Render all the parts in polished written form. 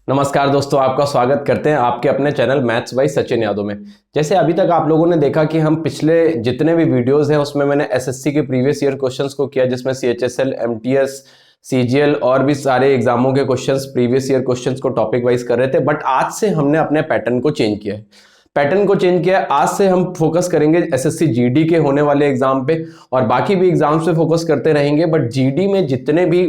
नमस्कार दोस्तों, आपका स्वागत करते हैं आपके अपने channel maths by Sachin Yadav में। जैसे अभी तक आप लोगों ने देखा कि हम पिछले जितने भी वीडियोस हैं उसमें मैंने एसएससी के प्रीवियस ईयर क्वेश्चंस को किया, जिसमें सीएचएसएल, एमटीएस, सीजीएल और भी सारे एग्जामों के क्वेश्चंस, प्रीवियस ईयर क्वेश्चंस को टॉपिक वाइज कर रहे थे। बट आज से हमने अपने पैटर्न को चेंज किया है। आज से हम फोकस करेंगे एसएससी जीडी के होने वाले एग्जाम पे, और बाकी भी एग्जाम्स पे फोकस करते रहेंगे। बट जीडी में जितने भी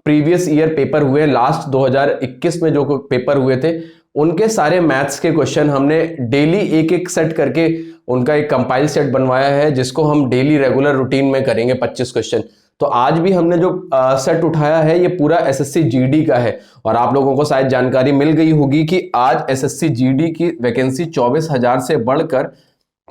प्रीवियस ईयर पेपर हुए, लास्ट 2021 में जो पेपर हुए थे, उनके सारे मैथ्स के क्वेश्चन हमने डेली एक एक सेट करके उनका एक कंपाइल सेट बनवाया है, जिसको हम डेली रेगुलर रूटीन में करेंगे 25 क्वेश्चन। तो आज भी हमने जो सेट उठाया है ये पूरा एसएससी जीडी का है, और आप लोगों को शायद जानकारी मिल गई होगी कि आज एसएससी जीडी की वैकेंसी 24,000 से बढ़कर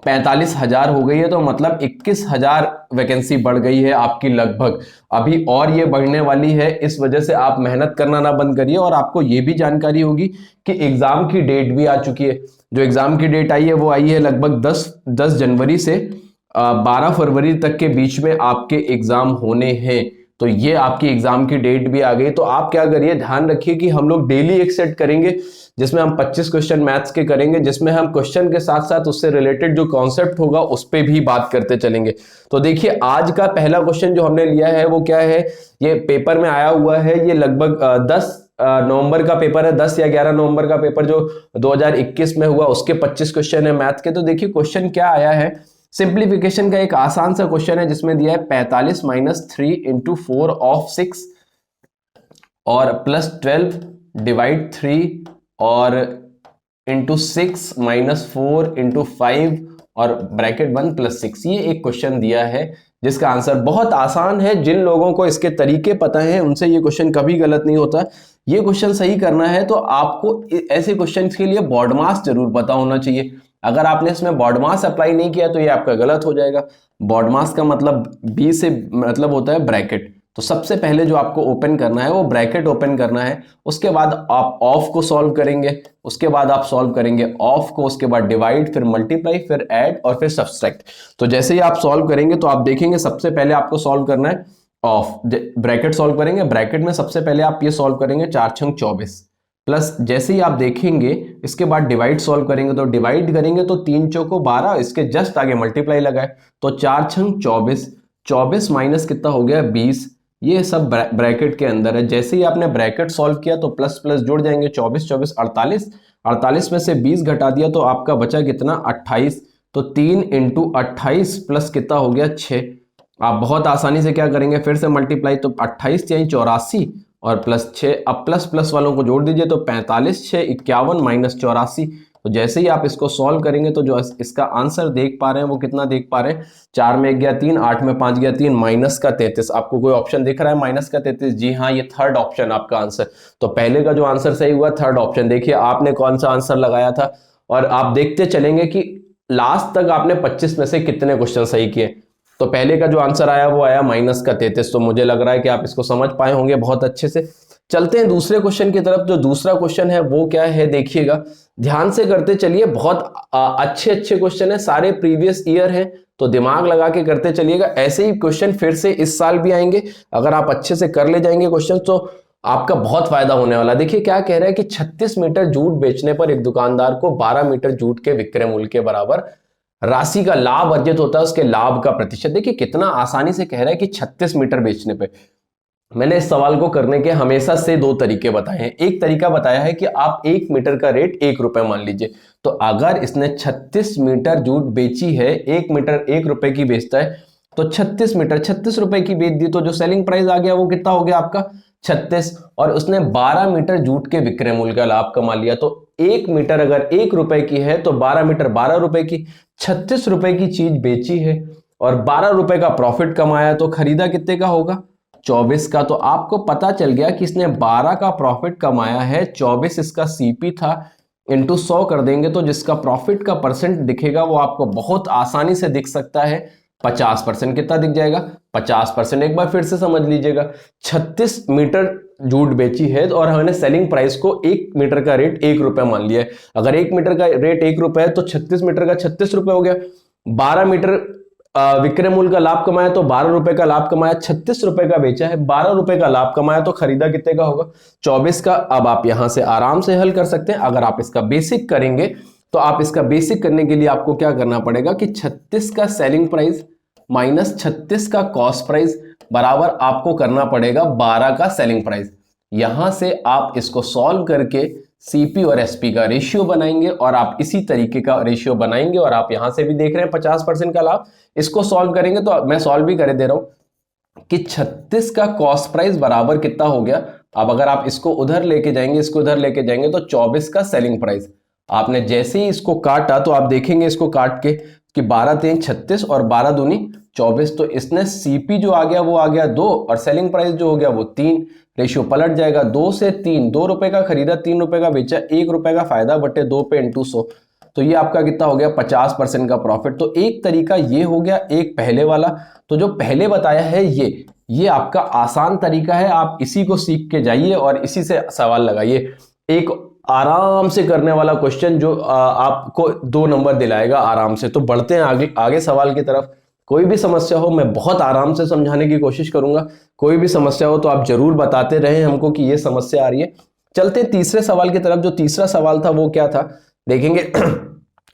45,000 हो गई है। तो मतलब 21,000 वैकेंसी बढ़ गई है आपकी लगभग अभी, और ये बढ़ने वाली है। इस वजह से आप मेहनत करना ना बंद करिए। और आपको ये भी जानकारी होगी कि एग्जाम की डेट भी आ चुकी है। जो एग्जाम की डेट आई है वो आई है लगभग 10 जनवरी से 12 फरवरी तक के बीच में आपके एग्जाम होने हैं। तो ये आपकी एग्जाम की डेट भी आ गई। तो आप क्या करिए, ध्यान रखिए कि हम लोग डेली एक सेट करेंगे जिसमें हम 25 क्वेश्चन मैथ्स के करेंगे, जिसमें हम क्वेश्चन के साथ साथ उससे रिलेटेड जो कॉन्सेप्ट होगा उस पे भी बात करते चलेंगे। तो देखिए, आज का पहला क्वेश्चन जो हमने लिया है वो क्या है, ये पेपर में आया हुआ है। ये लगभग 10 नवंबर का पेपर है, 10 या 11 नवंबर का पेपर जो 2021 में हुआ, उसके 25 क्वेश्चन है मैथ के। तो देखिए क्वेश्चन क्या आया है, सिंप्लीफिकेशन का एक आसान सा क्वेश्चन है, जिसमें दिया है 45 माइनस 3 इंटू 4 ऑफ 6 और प्लस 12 डिवाइड 3 और इंटू 6 माइनस 4 इंटू 5 और ब्रैकेट 1 प्लस 6। ये एक क्वेश्चन दिया है जिसका आंसर बहुत आसान है। जिन लोगों को इसके तरीके पता है उनसे ये क्वेश्चन कभी गलत नहीं होता। ये क्वेश्चन सही करना है तो आपको ऐसे क्वेश्चन के लिए बॉड मास जरूर पता होना चाहिए। अगर आपने इसमें बॉड मास अप्लाई नहीं किया तो ये आपका गलत हो जाएगा। बॉड मास का मतलब बी से मतलब होता है ब्रैकेट। तो सबसे पहले जो आपको ओपन करना है वो ब्रैकेट ओपन करना है। उसके बाद आप ऑफ को सॉल्व करेंगे, उसके बाद आप सॉल्व करेंगे ऑफ को, उसके बाद डिवाइड, फिर मल्टीप्लाई, फिर ऐड और फिर सब्सट्रैक्ट। तो जैसे ही आप सॉल्व करेंगे तो आप देखेंगे सबसे पहले आपको सॉल्व करना है ऑफ, ब्रैकेट सॉल्व करेंगे। ब्रैकेट में सबसे पहले आप ये सॉल्व करेंगे 4 छंग 24 प्लस, जैसे ही आप देखेंगे इसके बाद डिवाइड सॉल्व करेंगे। तो डिवाइड करेंगे तो 3 चौको 12, इसके जस्ट आगे मल्टीप्लाई लगाए तो 4 छंग 24, 24 माइनस कितना हो गया 20। ये सब ब्रैकेट के अंदर है। जैसे ही आपने ब्रैकेट सॉल्व किया तो प्लस प्लस जुड़ जाएंगे, 24 24 48, 48 में से 20 घटा दिया तो आपका बचा कितना 28। तो 3 इंटू 28 प्लस कितना हो गया 6। आप बहुत आसानी से क्या करेंगे, फिर से मल्टीप्लाई, तो 28 यानी 84 और प्लस 6। अब प्लस प्लस वालों को जोड़ दीजिए तो 45 6 51 माइनस 84। तो जैसे ही आप इसको सॉल्व करेंगे तो जो इसका आंसर देख पा रहे हैं वो कितना देख पा रहे हैं, 4 में 1 गया 3, 8 में 5 गया 3, माइनस का 33। आपको कोई ऑप्शन दिख रहा है माइनस का 33? जी हाँ, ये थर्ड ऑप्शन आपका आंसर। तो पहले का जो आंसर सही हुआ थर्ड ऑप्शन। देखिए आपने कौन सा आंसर लगाया था, और आप देखते चलेंगे कि लास्ट तक आपने 25 में से कितने क्वेश्चन सही किए। तो पहले का जो आंसर आया वो आया माइनस का 33। तो मुझे लग रहा है कि आप इसको समझ पाए होंगे बहुत अच्छे से। चलते हैं दूसरे क्वेश्चन की तरफ। जो दूसरा क्वेश्चन है वो क्या है, देखिएगा ध्यान से करते चलिए। बहुत अच्छे अच्छे क्वेश्चन है, सारे प्रीवियस ईयर हैं, तो दिमाग लगा के करते चलिएगा। ऐसे ही क्वेश्चन फिर से इस साल भी आएंगे। अगर आप अच्छे से कर ले जाएंगे क्वेश्चन तो आपका बहुत फायदा होने वाला। देखिए क्या कह रहा है कि 36 मीटर जूट बेचने पर एक दुकानदार को 12 मीटर जूट के विक्रय मूल्य के बराबर राशि का लाभ अर्जित होता है, उसके लाभ का प्रतिशत। देखिए कितना आसानी से कह रहा है कि 36 मीटर बेचने पे। मैंने इस सवाल को करने के हमेशा से 2 तरीके बताए हैं। एक तरीका बताया है कि आप 1 मीटर का रेट 1 रुपए मान लीजिए। तो अगर इसने 36 मीटर जूट बेची है, 1 मीटर 1 रुपए की बेचता है, तो 36 मीटर 36 रुपए की बेच दी, तो जो सेलिंग प्राइस आ गया वो कितना हो गया आपका 36। और उसने 12 मीटर जूट के विक्रय मूल्य का लाभ कमा लिया। तो 1 मीटर अगर 1 रुपए की है तो 12 मीटर 12 रुपए की, 36 रुपए की चीज बेची है और 12 रुपए का प्रॉफिट कमाया, तो खरीदा कितने का होगा 24 का। तो आपको पता चल गया कि इसने 12 का प्रॉफिट कमाया है, 24 इसका सीपी था, इंटू 100 कर देंगे तो जिसका प्रॉफिट का परसेंट दिखेगा वो आपको बहुत आसानी से दिख सकता है 50%। कितना दिख जाएगा 50%। एक बार फिर से समझ लीजिएगा, 36 मीटर जूट बेची है और हमने सेलिंग प्राइस को 1 मीटर का रेट 1 रुपए मान लिया है। अगर 1 मीटर का रेट 1 रुपए है तो 36 मीटर का 36 रुपए हो गया। 12 मीटर विक्रय मूल्य का लाभ कमाया तो 12 रुपए का लाभ कमाया, 36 रुपए का बेचा है, 12 रुपए का लाभ कमाया तो खरीदा कितने का होगा, 24 का। अब आप यहां से आराम से हल कर सकते हैं। अगर आप इसका बेसिक करेंगे तो आप इसका बेसिक करने के लिए आपको क्या करना पड़ेगा कि 36 का सेलिंग प्राइस माइनस 36 का कॉस्ट प्राइस बराबर आपको करना पड़ेगा 12 का सेलिंग प्राइस। यहां से आप इसको सॉल्व करके सीपी और एसपी का रेशियो बनाएंगे और आप इसी तरीके का रेशियो बनाएंगे। और आप यहां से भी देख रहे हैं 50% का लाभ, इसको सॉल्व करेंगे तो मैं सॉल्व भी कर दे रहा हूं कि 36 का कॉस्ट प्राइस बराबर कितना हो गया। अब अगर आप इसको उधर लेके जाएंगे, इसको उधर लेके जाएंगे तो 24 का सेलिंग प्राइस। आपने जैसे ही इसको काटा तो आप देखेंगे इसको काट के कि 12 3 36 और 12 दूनी 24, तो इसने सीपी जो आ गया वो आ गया 2 और सेलिंग प्राइस जो हो गया वो 3। रेशियो पलट जाएगा 2 से 3, 2 रुपए का खरीदा 3 रुपए का बेचा, 1 रुपए का फायदा बटे 2 पे इंटू 100, तो ये आपका कितना हो गया 50% का प्रॉफिट। तो एक तरीका ये हो गया, एक पहले वाला। तो जो पहले बताया है ये आपका आसान तरीका है, आप इसी को सीख के जाइए और इसी से सवाल लगाइए। एक आराम से करने वाला क्वेश्चन जो आपको 2 नंबर दिलाएगा आराम से। तो बढ़ते हैं आगे सवाल की तरफ। कोई भी समस्या हो मैं बहुत आराम से समझाने की कोशिश करूंगा, कोई भी समस्या हो तो आप जरूर बताते रहें हमको कि ये समस्या आ रही है। चलते हैं तीसरे सवाल की तरफ। जो तीसरा सवाल था वो क्या था देखेंगे।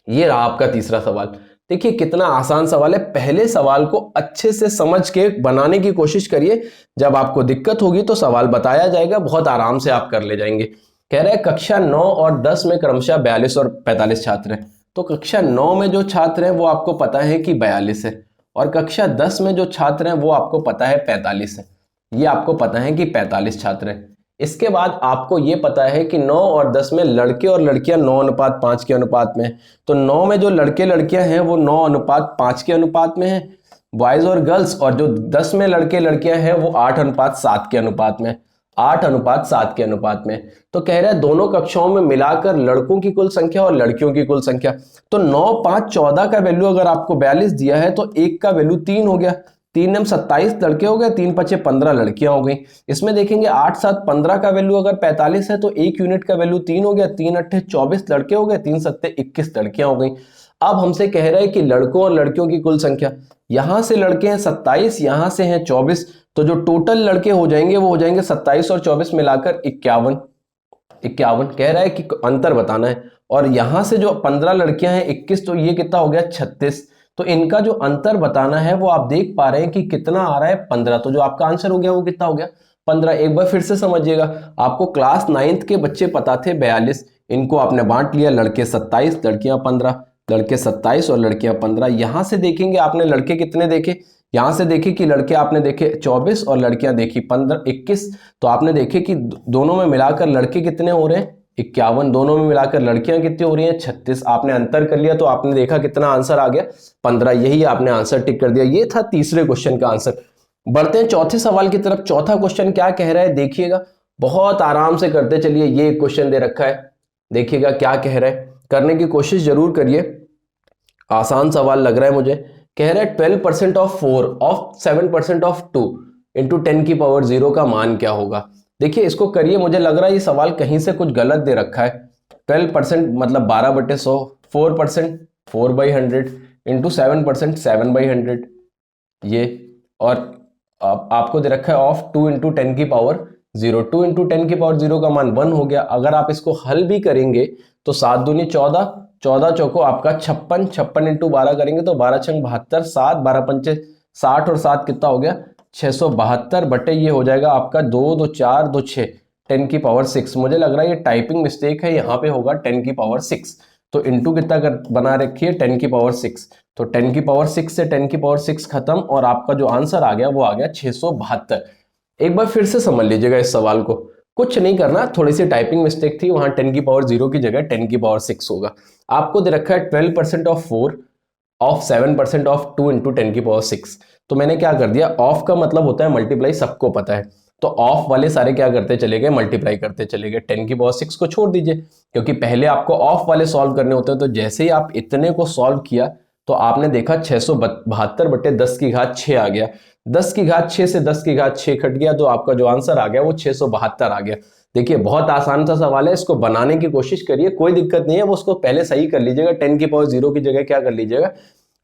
ये रहा आपका तीसरा सवाल। देखिए कितना आसान सवाल है। पहले सवाल को अच्छे से समझ के बनाने की कोशिश करिए, जब आपको दिक्कत होगी तो सवाल बताया जाएगा, बहुत आराम से आप कर ले जाएंगे। कह रहे हैं कक्षा 9 और 10 में क्रमशः 42 और 45 छात्र हैं। तो कक्षा 9 में जो छात्र हैं वो आपको पता है कि 42 है, और कक्षा 10 में जो छात्र हैं वो आपको पता है 45 है। ये आपको पता है कि 45 छात्र हैं। इसके बाद आपको ये पता है कि 9 और 10 में लड़के और लड़कियां 9:5 के अनुपात में है। तो 9 में जो लड़के लड़कियां हैं वो 9:5 के अनुपात में है बॉयज और गर्ल्स, और जो 10 में लड़के लड़कियां हैं वो 8:7 के अनुपात में, 8:7 के अनुपात में। तो कह रहा है दोनों कक्षाओं में मिलाकर लड़कों की कुल संख्या और लड़कियों की कुल संख्या। तो 9 5 14 का वैल्यू अगर आपको 42 दिया है तो 1 का वैल्यू 3 हो गया, 3 में 27 लड़के हो गए, 3 5 15 लड़कियां हो गई। इसमें देखेंगे 8 7 15 का वैल्यू अगर 45 है तो 1 यूनिट का वैल्यू 3 हो गया, 3 8 24 लड़के हो गए, 3 7 21 लड़कियां हो गई। अब हमसे कह रहा है कि लड़कों और लड़कियों की कुल संख्या, यहां से लड़के हैं 27, यहां से हैं 24, तो जो टोटल लड़के हो जाएंगे वो हो जाएंगे 27 और 24 मिलाकर 51। कह रहा है कि अंतर बताना है। और यहां से जो 15 लड़कियां हैं 21, तो ये कितना हो गया 36। तो इनका जो अंतर बताना है वो आप देख पा रहे हैं कि कितना आ रहा है 15। तो जो आपका आंसर हो गया वो कितना हो गया 15। एक बार फिर से समझिएगा, आपको क्लास 9th के बच्चे पता थे 42, इनको आपने बांट लिया, लड़के 27 लड़कियां 15, लड़के 27 और लड़कियां 15। यहां से देखेंगे आपने लड़के कितने देखे, यहां से देखे कि लड़के आपने देखे 24 और लड़कियां देखी 15 21, तो आपने देखे कि दोनों में मिलाकर लड़के कितने हो रहे हैं 51, दोनों में मिलाकर लड़कियां कितनी हो रही हैं 36। आपने अंतर कर लिया तो आपने देखा कितना आंसर आ गया 15, यही आपने आंसर टिक कर दिया। ये था तीसरे क्वेश्चन का आंसर। बढ़ते हैं चौथे सवाल की तरफ। चौथा क्वेश्चन क्या कह रहा है देखिएगा, बहुत आराम से करते चलिए। ये क्वेश्चन दे रखा है, देखिएगा क्या कह रहा है, करने की कोशिश जरूर करिए, आसान सवाल लग रहा है मुझे। कह रहा है 12% ऑफ 4 ऑफ 7% ऑफ 2 इंटू 10 की पावर 0 का मान क्या होगा। देखिए इसको करिए, मुझे लग रहा है ये सवाल कहीं से कुछ गलत दे रखा है। 12% मतलब 12/100, 4% 4/100 इंटू 7% 7/100 ये, और आपको दे रखा है ऑफ 2 इंटू 10 की पावर 0, 2 इंटू 10 की पावर 0 का मान 1 हो गया। अगर आप इसको हल भी करेंगे तो 7 दूनी 14, 14 चौको आपका 56, 56 इंटू 12 करेंगे तो 12 छंग 72, 7 12 पंचे 60 और 7 कितना हो गया 672 बटे ये हो जाएगा आपका 2 2 4 2 6 10 की पावर 6। मुझे लग रहा है ये टाइपिंग मिस्टेक है, यहाँ पे होगा 10 की पावर 6। तो इंटू कितना बना रखिए 10 की पावर 6, तो 10 की पावर 6 से 10 की पावर 6 खत्म, और आपका जो आंसर आ गया वो आ गया 672। एक बार फिर से समझ लीजिएगा इस सवाल को, कुछ नहीं करना, थोड़ी सी टाइपिंग मिस्टेक थी, वहां 10 की पावर 0 की जगह 10 की पावर 6 होगा। आपको दे रखा है 12% ऑफ 4 ऑफ 7% ऑफ 2 इंटू 10 की पावर 6। तो मैंने क्या कर दिया, ऑफ का मतलब होता है मल्टीप्लाई, सबको पता है, तो ऑफ वाले सारे क्या करते चले गए मल्टीप्लाई करते चले गए। 10 की पावर 6 को छोड़ दीजिए, क्योंकि पहले आपको ऑफ वाले सॉल्व करने होते हैं। तो जैसे ही आप इतने को सॉल्व किया तो आपने देखा 672 बटे 10 की घात 6 आ गया, 10 की घात 6 से 10 की घात 6 कट गया, तो आपका जो आंसर आ गया वो 672 आ गया। देखिए बहुत आसान सा सवाल है, इसको बनाने की कोशिश करिए, कोई दिक्कत नहीं है, वो उसको पहले सही कर लीजिएगा। 10 की पावर 0 की जगह क्या कर लीजिएगा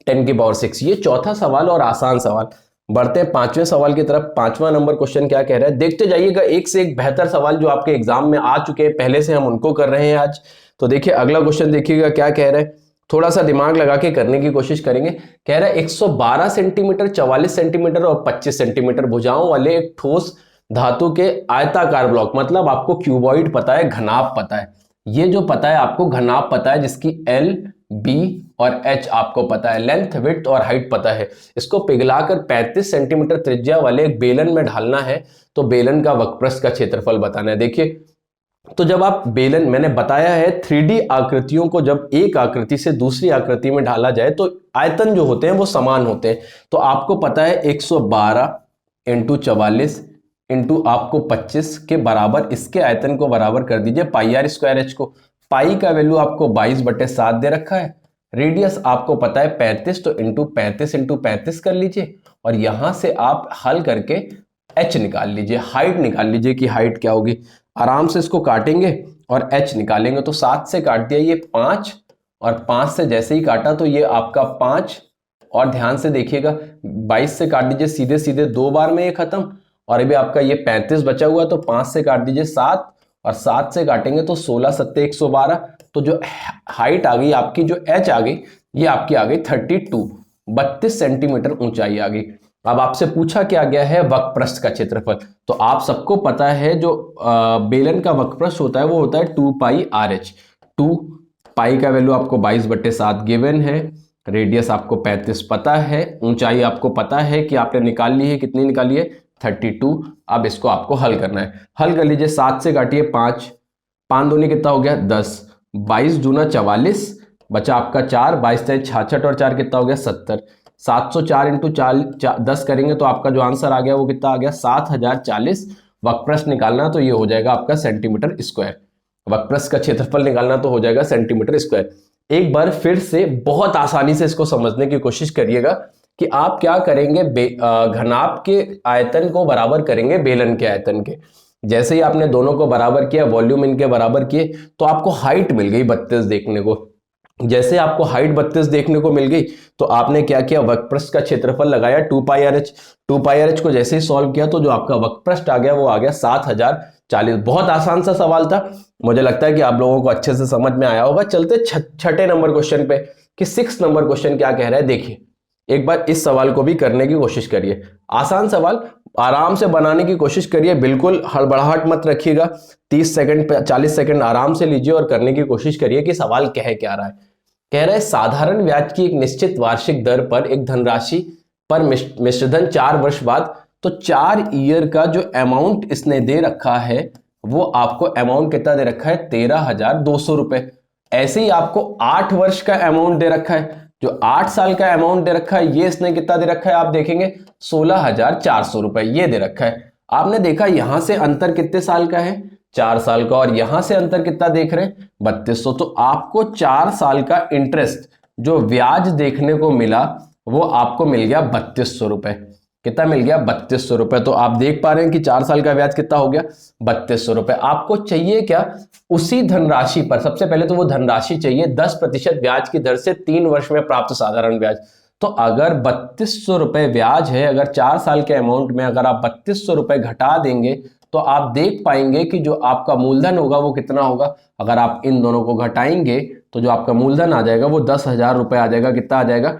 10⁻⁶। ये चौथा सवाल और आसान सवाल। बढ़ते हैं पांचवें सवाल की तरफ। पांचवा नंबर क्वेश्चन क्या कह रहा है, देखते जाइएगा, एक से एक बेहतर सवाल जो आपके एग्जाम में आ चुके हैं पहले से, हम उनको कर रहे हैं आज। तो देखिए अगला क्वेश्चन देखिएगा क्या कह रहा है, थोड़ा सा दिमाग लगा के करने की कोशिश करेंगे। कह रहा है 112 सेंटीमीटर, 44 सेंटीमीटर और 25 सेंटीमीटर भुजाओं वाले एक ठोस धातु के आयताकार ब्लॉक, मतलब आपको क्यूबॉइड पता है, घनाभ पता है, ये जो पता है आपको घनाभ पता है, जिसकी L, B और H आपको पता है, लेंथ, विड्थ और हाइट पता है, इसको पिघलाकर 35 सेंटीमीटर त्रिज्या वाले एक बेलन में ढालना है, तो बेलन का वक्रपृष्ठ का क्षेत्रफल बताना है। देखिए तो जब आप बेलन, मैंने बताया है 3D आकृतियों को जब एक आकृति से दूसरी आकृति में ढाला जाए तो आयतन जो होते हैं वो समान होते हैं। तो आपको पता है 112 इंटू 44 इंटू आपको 25 के बराबर, इसके आयतन को बराबर कर दीजिए पाई आर स्क्वायर एच को। पाई का वैल्यू आपको 22/7 दे रखा है, रेडियस आपको पता है 35, तो इंटू 35 कर लीजिए और यहां से आप हल करके एच निकाल लीजिए, हाइट निकाल लीजिए कि हाइट क्या होगी। आराम से इसको काटेंगे और एच निकालेंगे, तो 7 से काट दिया ये 5 और 5 से जैसे ही काटा तो ये आपका 5, और ध्यान से देखिएगा 22 से काट दीजिए सीधे सीधे, 2 बार में ये खत्म, और अभी आपका ये 35 बचा हुआ, तो 5 से काट दीजिए 7 और 7 से काटेंगे तो 16 7 112। तो जो हाइट आ गई आपकी, जो एच आ गई, ये आपकी आ गई 32 सेंटीमीटर ऊंचाई आ गई। अब आपसे पूछा क्या गया है, वक्रपृष्ठ का क्षेत्रफल। तो आप सबको पता है जो बेलन का वक्रपृष्ठ होता है वो होता है 2 पाई आर एच। 2 पाई का वैल्यू आपको 22/7 गिवन है, रेडियस आपको 35 पता है, ऊंचाई आपको पता है कि आपने निकाल ली है, कितनी निकाली है 32। अब इसको आपको हल करना है, हल कर लीजिए, 7 से काटिए 5, 5 दूनी कितना हो गया 10, 22 दूना 44, बचा आपका 4, 22 66 और 4 कितना हो गया 70। 704 इंटू 10 करेंगे तो आपका जो आंसर आ गया वो कितना आ गया 7040। वक्रपृष्ठ निकालना तो ये हो जाएगा आपका सेंटीमीटर स्क्वायर, वक्रपृष्ठ का क्षेत्रफल निकालना तो हो जाएगा सेंटीमीटर स्क्वायर। एक बार फिर से बहुत आसानी से इसको समझने की कोशिश करिएगा कि आप क्या करेंगे, घनाभ के आयतन को बराबर करेंगे बेलन के आयतन के। जैसे ही आपने दोनों को बराबर किया, वॉल्यूम इनके बराबर किए, तो आपको हाइट मिल गई 32 देखने को। जैसे आपको हाइट 32 देखने को मिल गई तो आपने क्या किया, वक्रपृष्ठ का क्षेत्रफल लगाया 2 पाई आर एच। 2 पाई आर एच को जैसे ही सॉल्व किया तो जो आपका वक्रपृष्ठ आ गया वो आ गया 7040। बहुत आसान सा सवाल था, मुझे लगता है कि आप लोगों को अच्छे से समझ में आया होगा। चलते छठे नंबर क्वेश्चन पे कि 6 नंबर क्वेश्चन क्या कह रहा है। देखिए एक बार इस सवाल को भी करने की कोशिश करिए, आसान सवाल, आराम से बनाने की कोशिश करिए, बिल्कुल हड़बड़ाहट मत रखिएगा। 30 सेकंड 40 सेकंड आराम से लीजिए और करने की कोशिश करिए कि सवाल कह क्या रहा है। कह रहा है साधारण ब्याज की एक निश्चित वार्षिक दर पर एक धनराशि पर मिश्रधन 4 वर्ष बाद, तो 4 ईयर का जो अमाउंट इसने दे रखा है वो आपको अमाउंट कितना दे रखा है 13,200 रुपए। ऐसे ही आपको 8 वर्ष का अमाउंट दे रखा है, जो 8 साल का अमाउंट दे रखा है ये इसने कितना दे रखा है, आप देखेंगे 16,400 रुपए ये दे रखा है। आपने देखा यहां से अंतर कितने साल का है, 4 साल का, और यहां से अंतर कितना देख रहे हैं 3200। तो आपको 4 साल का इंटरेस्ट जो ब्याज देखने को मिला वो आपको मिल गया 3200 रुपए। कितना मिल गया 3200 रुपए। तो आप देख पा रहे हैं कि 4 साल का ब्याज कितना हो गया 3200 रुपए। आपको चाहिए क्या, उसी धनराशि पर, सबसे पहले तो वो धनराशि चाहिए 10% ब्याज की दर से 3 वर्ष में प्राप्त साधारण ब्याज। तो अगर 3200 रुपए ब्याज है, अगर 4 साल के अमाउंट में अगर आप 3200 रुपए घटा देंगे तो आप देख पाएंगे कि जो आपका मूलधन होगा वो कितना होगा। अगर आप इन दोनों को घटाएंगे तो जो आपका मूलधन आ जाएगा वो 10,000 रुपए आ जाएगा। कितना आ जाएगा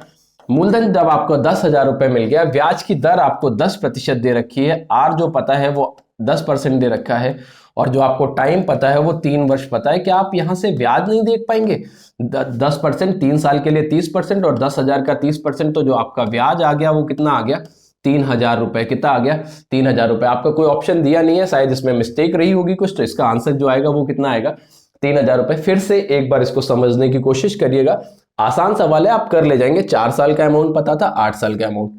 मूलधन, जब आपको 10,000 रुपए मिल गया, ब्याज की दर आपको 10% दे रखी है, आर जो पता है वो 10% दे रखा है, और जो आपको टाइम पता है वो 3 वर्ष पता है, कि आप यहां से ब्याज नहीं देख पाएंगे। 10% 3 साल के लिए 30% और 10,000 का 30%, तो जो आपका ब्याज आ गया वो कितना आ गया 3,000 रुपए। कितना आ गया 3,000 रुपए। आपका कोई ऑप्शन दिया नहीं है, शायद इसमें मिस्टेक रही होगी कुछ, तो इसका आंसर जो आएगा वो कितना आएगा 3,000 रुपए। फिर से एक बार इसको समझने की कोशिश करिएगा, आसान सवाल है, आप कर ले जाएंगे। 4 साल का अमाउंट पता था, 8 साल का अमाउंट,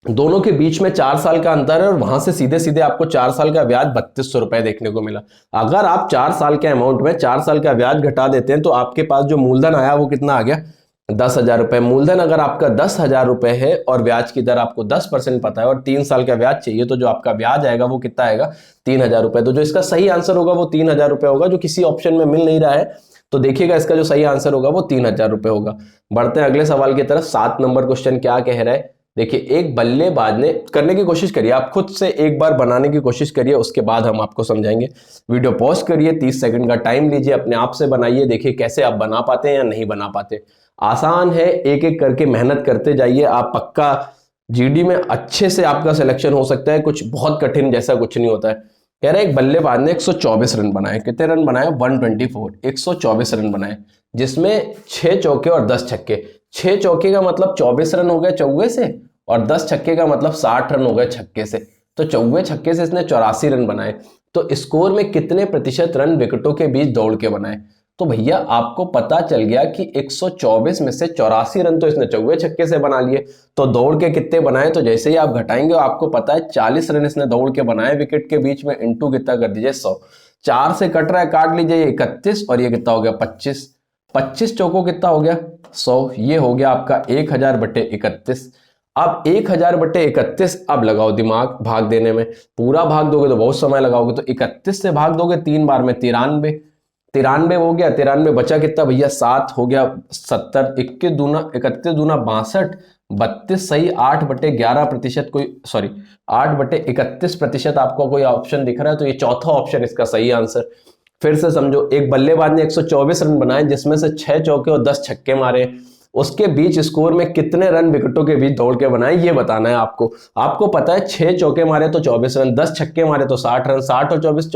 दोनों के बीच में 4 साल का अंतर है, और वहां से सीधे सीधे आपको 4 साल का ब्याज 3200 रुपए देखने को मिला। अगर आप 4 साल के अमाउंट में 4 साल का ब्याज घटा देते हैं तो आपके पास जो मूलधन आया वो कितना आ गया 10,000 रुपए मूलधन अगर आपका 10,000 रुपए है और ब्याज की दर आपको 10% पता है और 3 साल का ब्याज चाहिए, तो जो आपका ब्याज आएगा वो कितना आएगा? 3,000 रुपए। तो जो इसका सही आंसर होगा वो 3,000 रुपए होगा, जो किसी ऑप्शन में मिल नहीं रहा है। तो देखिएगा इसका जो सही आंसर होगा वो 3,000 रुपए होगा। बढ़ते हैं अगले सवाल की तरफ। 7 नंबर क्वेश्चन क्या कह रहा है, देखिए, एक बल्लेबाज ने, करने की कोशिश करिए, आप खुद से एक बार बनाने की कोशिश करिए, उसके बाद हम आपको समझाएंगे। वीडियो पॉज करिए, 30 सेकंड का टाइम लीजिए, अपने आप से बनाइए, देखिए कैसे आप बना पाते हैं या नहीं बना पाते। आसान है, एक एक करके मेहनत करते जाइए, आप पक्का जीडी में अच्छे से आपका सिलेक्शन हो सकता है। कुछ बहुत कठिन जैसा कुछ नहीं होता है। कह रहे एक बल्लेबाज ने 124 रन बनाए। कितने रन बनाए? 124, 124 रन बनाए, जिसमें 6 चौके और 10 छक्के। 6 चौके का मतलब 24 रन हो गए चौके से, और 10 छक्के का मतलब 60 रन हो गए छक्के से। तो चौके छक्के से इसने 84 रन बनाए। तो स्कोर में कितने प्रतिशत रन विकेटों के बीच दौड़ के बनाए? तो भैया आपको पता चल गया कि 124 में से 84 रन तो इसने चौके छक्के से बना लिए। तो दौड़ के कितने बनाए? तो जैसे ही आप घटाएंगे आपको पता है 40 रन इसने दौड़ के बनाए विकेट के बीच में, इंटू कितना कर दीजिए 100। 4 से कट रहा है, काट लीजिए 31, और ये कितना हो गया 25। 25 चौको कितना हो गया? 100। ये हो गया आपका 1000/31। अब 1000/31 अब लगाओ दिमाग भाग देने में। पूरा भाग दोगे तो बहुत समय लगाओगे, तो 31 से भाग दोगे 3 बार में 93। 93 हो गया, 93 बचा कितना भैया? 7 हो गया 70। 21 दूना 31 दूना 62, 32 सही 8/11%, कोई सॉरी 8/31% आपको कोई ऑप्शन दिख रहा है, तो ये चौथा ऑप्शन इसका सही आंसर। फिर से समझो, एक बल्लेबाज ने 124 रन बनाए, जिसमें से 6 चौके और 10 छक्के मारे। उसके बीच स्कोर में कितने रन विकेटों के बीच दौड़ के बनाए, ये बताना है आपको। आपको पता है 6 चौके मारे तो 24 रन, 10 छक्के मारे तो 60 रन, 60 और 24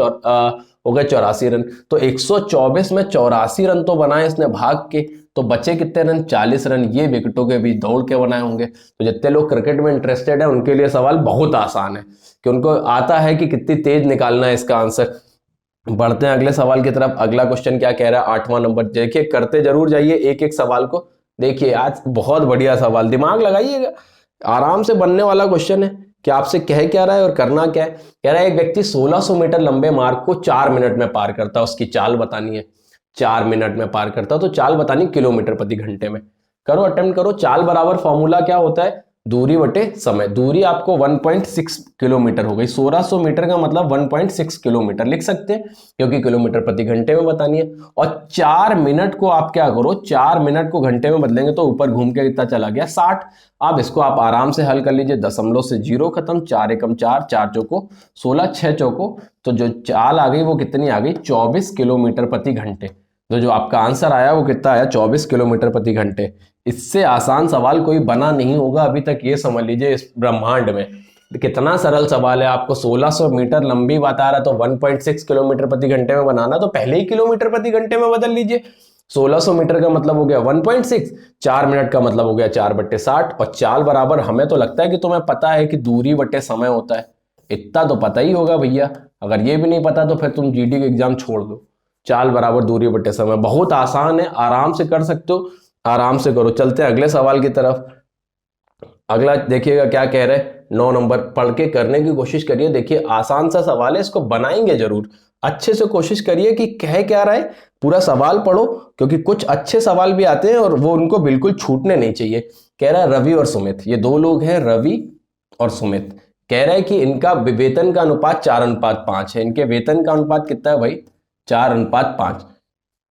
हो गए 84 रन। तो 124 में 84 रन तो बनाए इसने भाग के, तो बचे कितने रन? 40 रन, ये विकेटों के बीच दौड़ के बनाए होंगे। तो जितने लोग क्रिकेट में इंटरेस्टेड है उनके लिए सवाल बहुत आसान है, कि उनको आता है कि कितनी तेज निकालना है इसका आंसर। बढ़ते हैं अगले सवाल की तरफ। अगला क्वेश्चन क्या कह रहा है? 8वां नंबर। देखिए, करते जरूर जाइए एक एक सवाल को। देखिए आज बहुत बढ़िया सवाल, दिमाग लगाइएगा, आराम से बनने वाला क्वेश्चन है कि आपसे कह क्या रहा है और करना क्या है। कह रहा है एक व्यक्ति 1600 मीटर लंबे मार्ग को 4 मिनट में पार करता है, उसकी चाल बतानी है। 4 मिनट में पार करता, तो चाल बतानी किलोमीटर प्रति घंटे में। करो, अटेम्प्ट करो। चाल बराबर फॉर्मूला क्या होता है? दूरी बटे समय। दूरी आपको 1.6 किलोमीटर हो गई। 1600 मीटर का मतलब 1.6 किलोमीटर लिख सकते हैं, क्योंकि किलोमीटर प्रति घंटे में बतानी है। और 4 मिनट को आप क्या करो, 4 मिनट को घंटे में बदलेंगे तो ऊपर घूम के कितना चला गया? 60। अब इसको आप आराम से हल कर लीजिए, दशमलव से 0 खत्म, 4 एकम 4, 4 चौको 16, 6 चौको, तो जो चाल आ गई वो कितनी आ गई? 24 किलोमीटर प्रति घंटे। तो जो आपका आंसर आया वो कितना आया? 24 किलोमीटर प्रति घंटे। इससे आसान सवाल कोई बना नहीं होगा अभी तक, ये समझ लीजिए इस ब्रह्मांड में। कितना सरल सवाल है। आपको 1600 मीटर लंबी बता रहा तो 1.6 किलोमीटर प्रति घंटे में बनाना, तो पहले ही किलोमीटर प्रति घंटे में बदल लीजिए। 1600 मीटर का मतलब हो गया 1.6, 4 मिनट का मतलब हो गया 4/60, और चाल बराबर, हमें तो लगता है कि तुम्हें पता है कि दूरी बटे समय होता है, इतना तो पता ही होगा भैया। अगर ये भी नहीं पता तो फिर तुम जीडी का एग्जाम छोड़ दो। चाल बराबर दूरी बटे समय, बहुत आसान है, आराम से कर सकते हो, आराम से करो। चलते हैं अगले सवाल की तरफ। अगला देखिएगा क्या कह रहे हैं। 9 नंबर, पढ़ के करने की कोशिश करिए। देखिए आसान सा सवाल है, इसको बनाएंगे जरूर। अच्छे से कोशिश करिए कि कह क्या रहा है, पूरा सवाल पढ़ो, क्योंकि कुछ अच्छे सवाल भी आते हैं और वो उनको बिल्कुल छूटने नहीं चाहिए। कह रहा है रवि और सुमित, ये 2 लोग हैं, रवि और सुमित। कह रहा है कि इनका वेतन का अनुपात 4:5 है। इनके वेतन का अनुपात कितना है भाई? 4:5।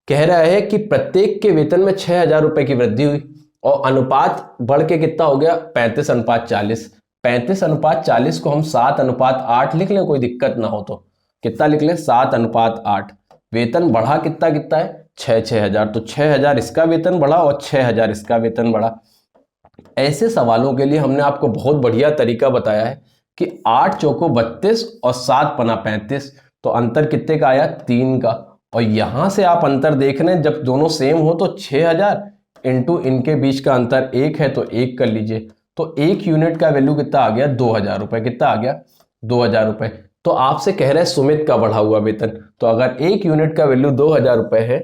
कह रहा है कि प्रत्येक के वेतन में 6,000 रुपए की वृद्धि हुई, और अनुपात बढ़ के कितना हो गया? 35:40। 35:40 को हम 7:8 लिख लें, कोई दिक्कत ना हो तो। कितना लिख लें? 7:8। वेतन बढ़ा कितना कितना है? 6,000। तो 6,000 इसका वेतन बढ़ा और 6,000 इसका वेतन बढ़ा। ऐसे सवालों के लिए हमने आपको बहुत बढ़िया तरीका बताया है कि 8 चौको 32 और 7 पना 35, तो अंतर कितने का आया? 3 का। और यहां से आप अंतर देख रहे हैं, जब दोनों सेम हो तो 6,000 इंटू इनके बीच का अंतर 1 है तो 1 कर लीजिए, तो 1 यूनिट का वैल्यू कितना आ गया? 2,000 रुपए। कितना आ गया? 2,000 रुपए। तो आपसे कह रहे हैं सुमित का बढ़ा हुआ वेतन, तो अगर 1 यूनिट का वैल्यू 2,000 रुपए है,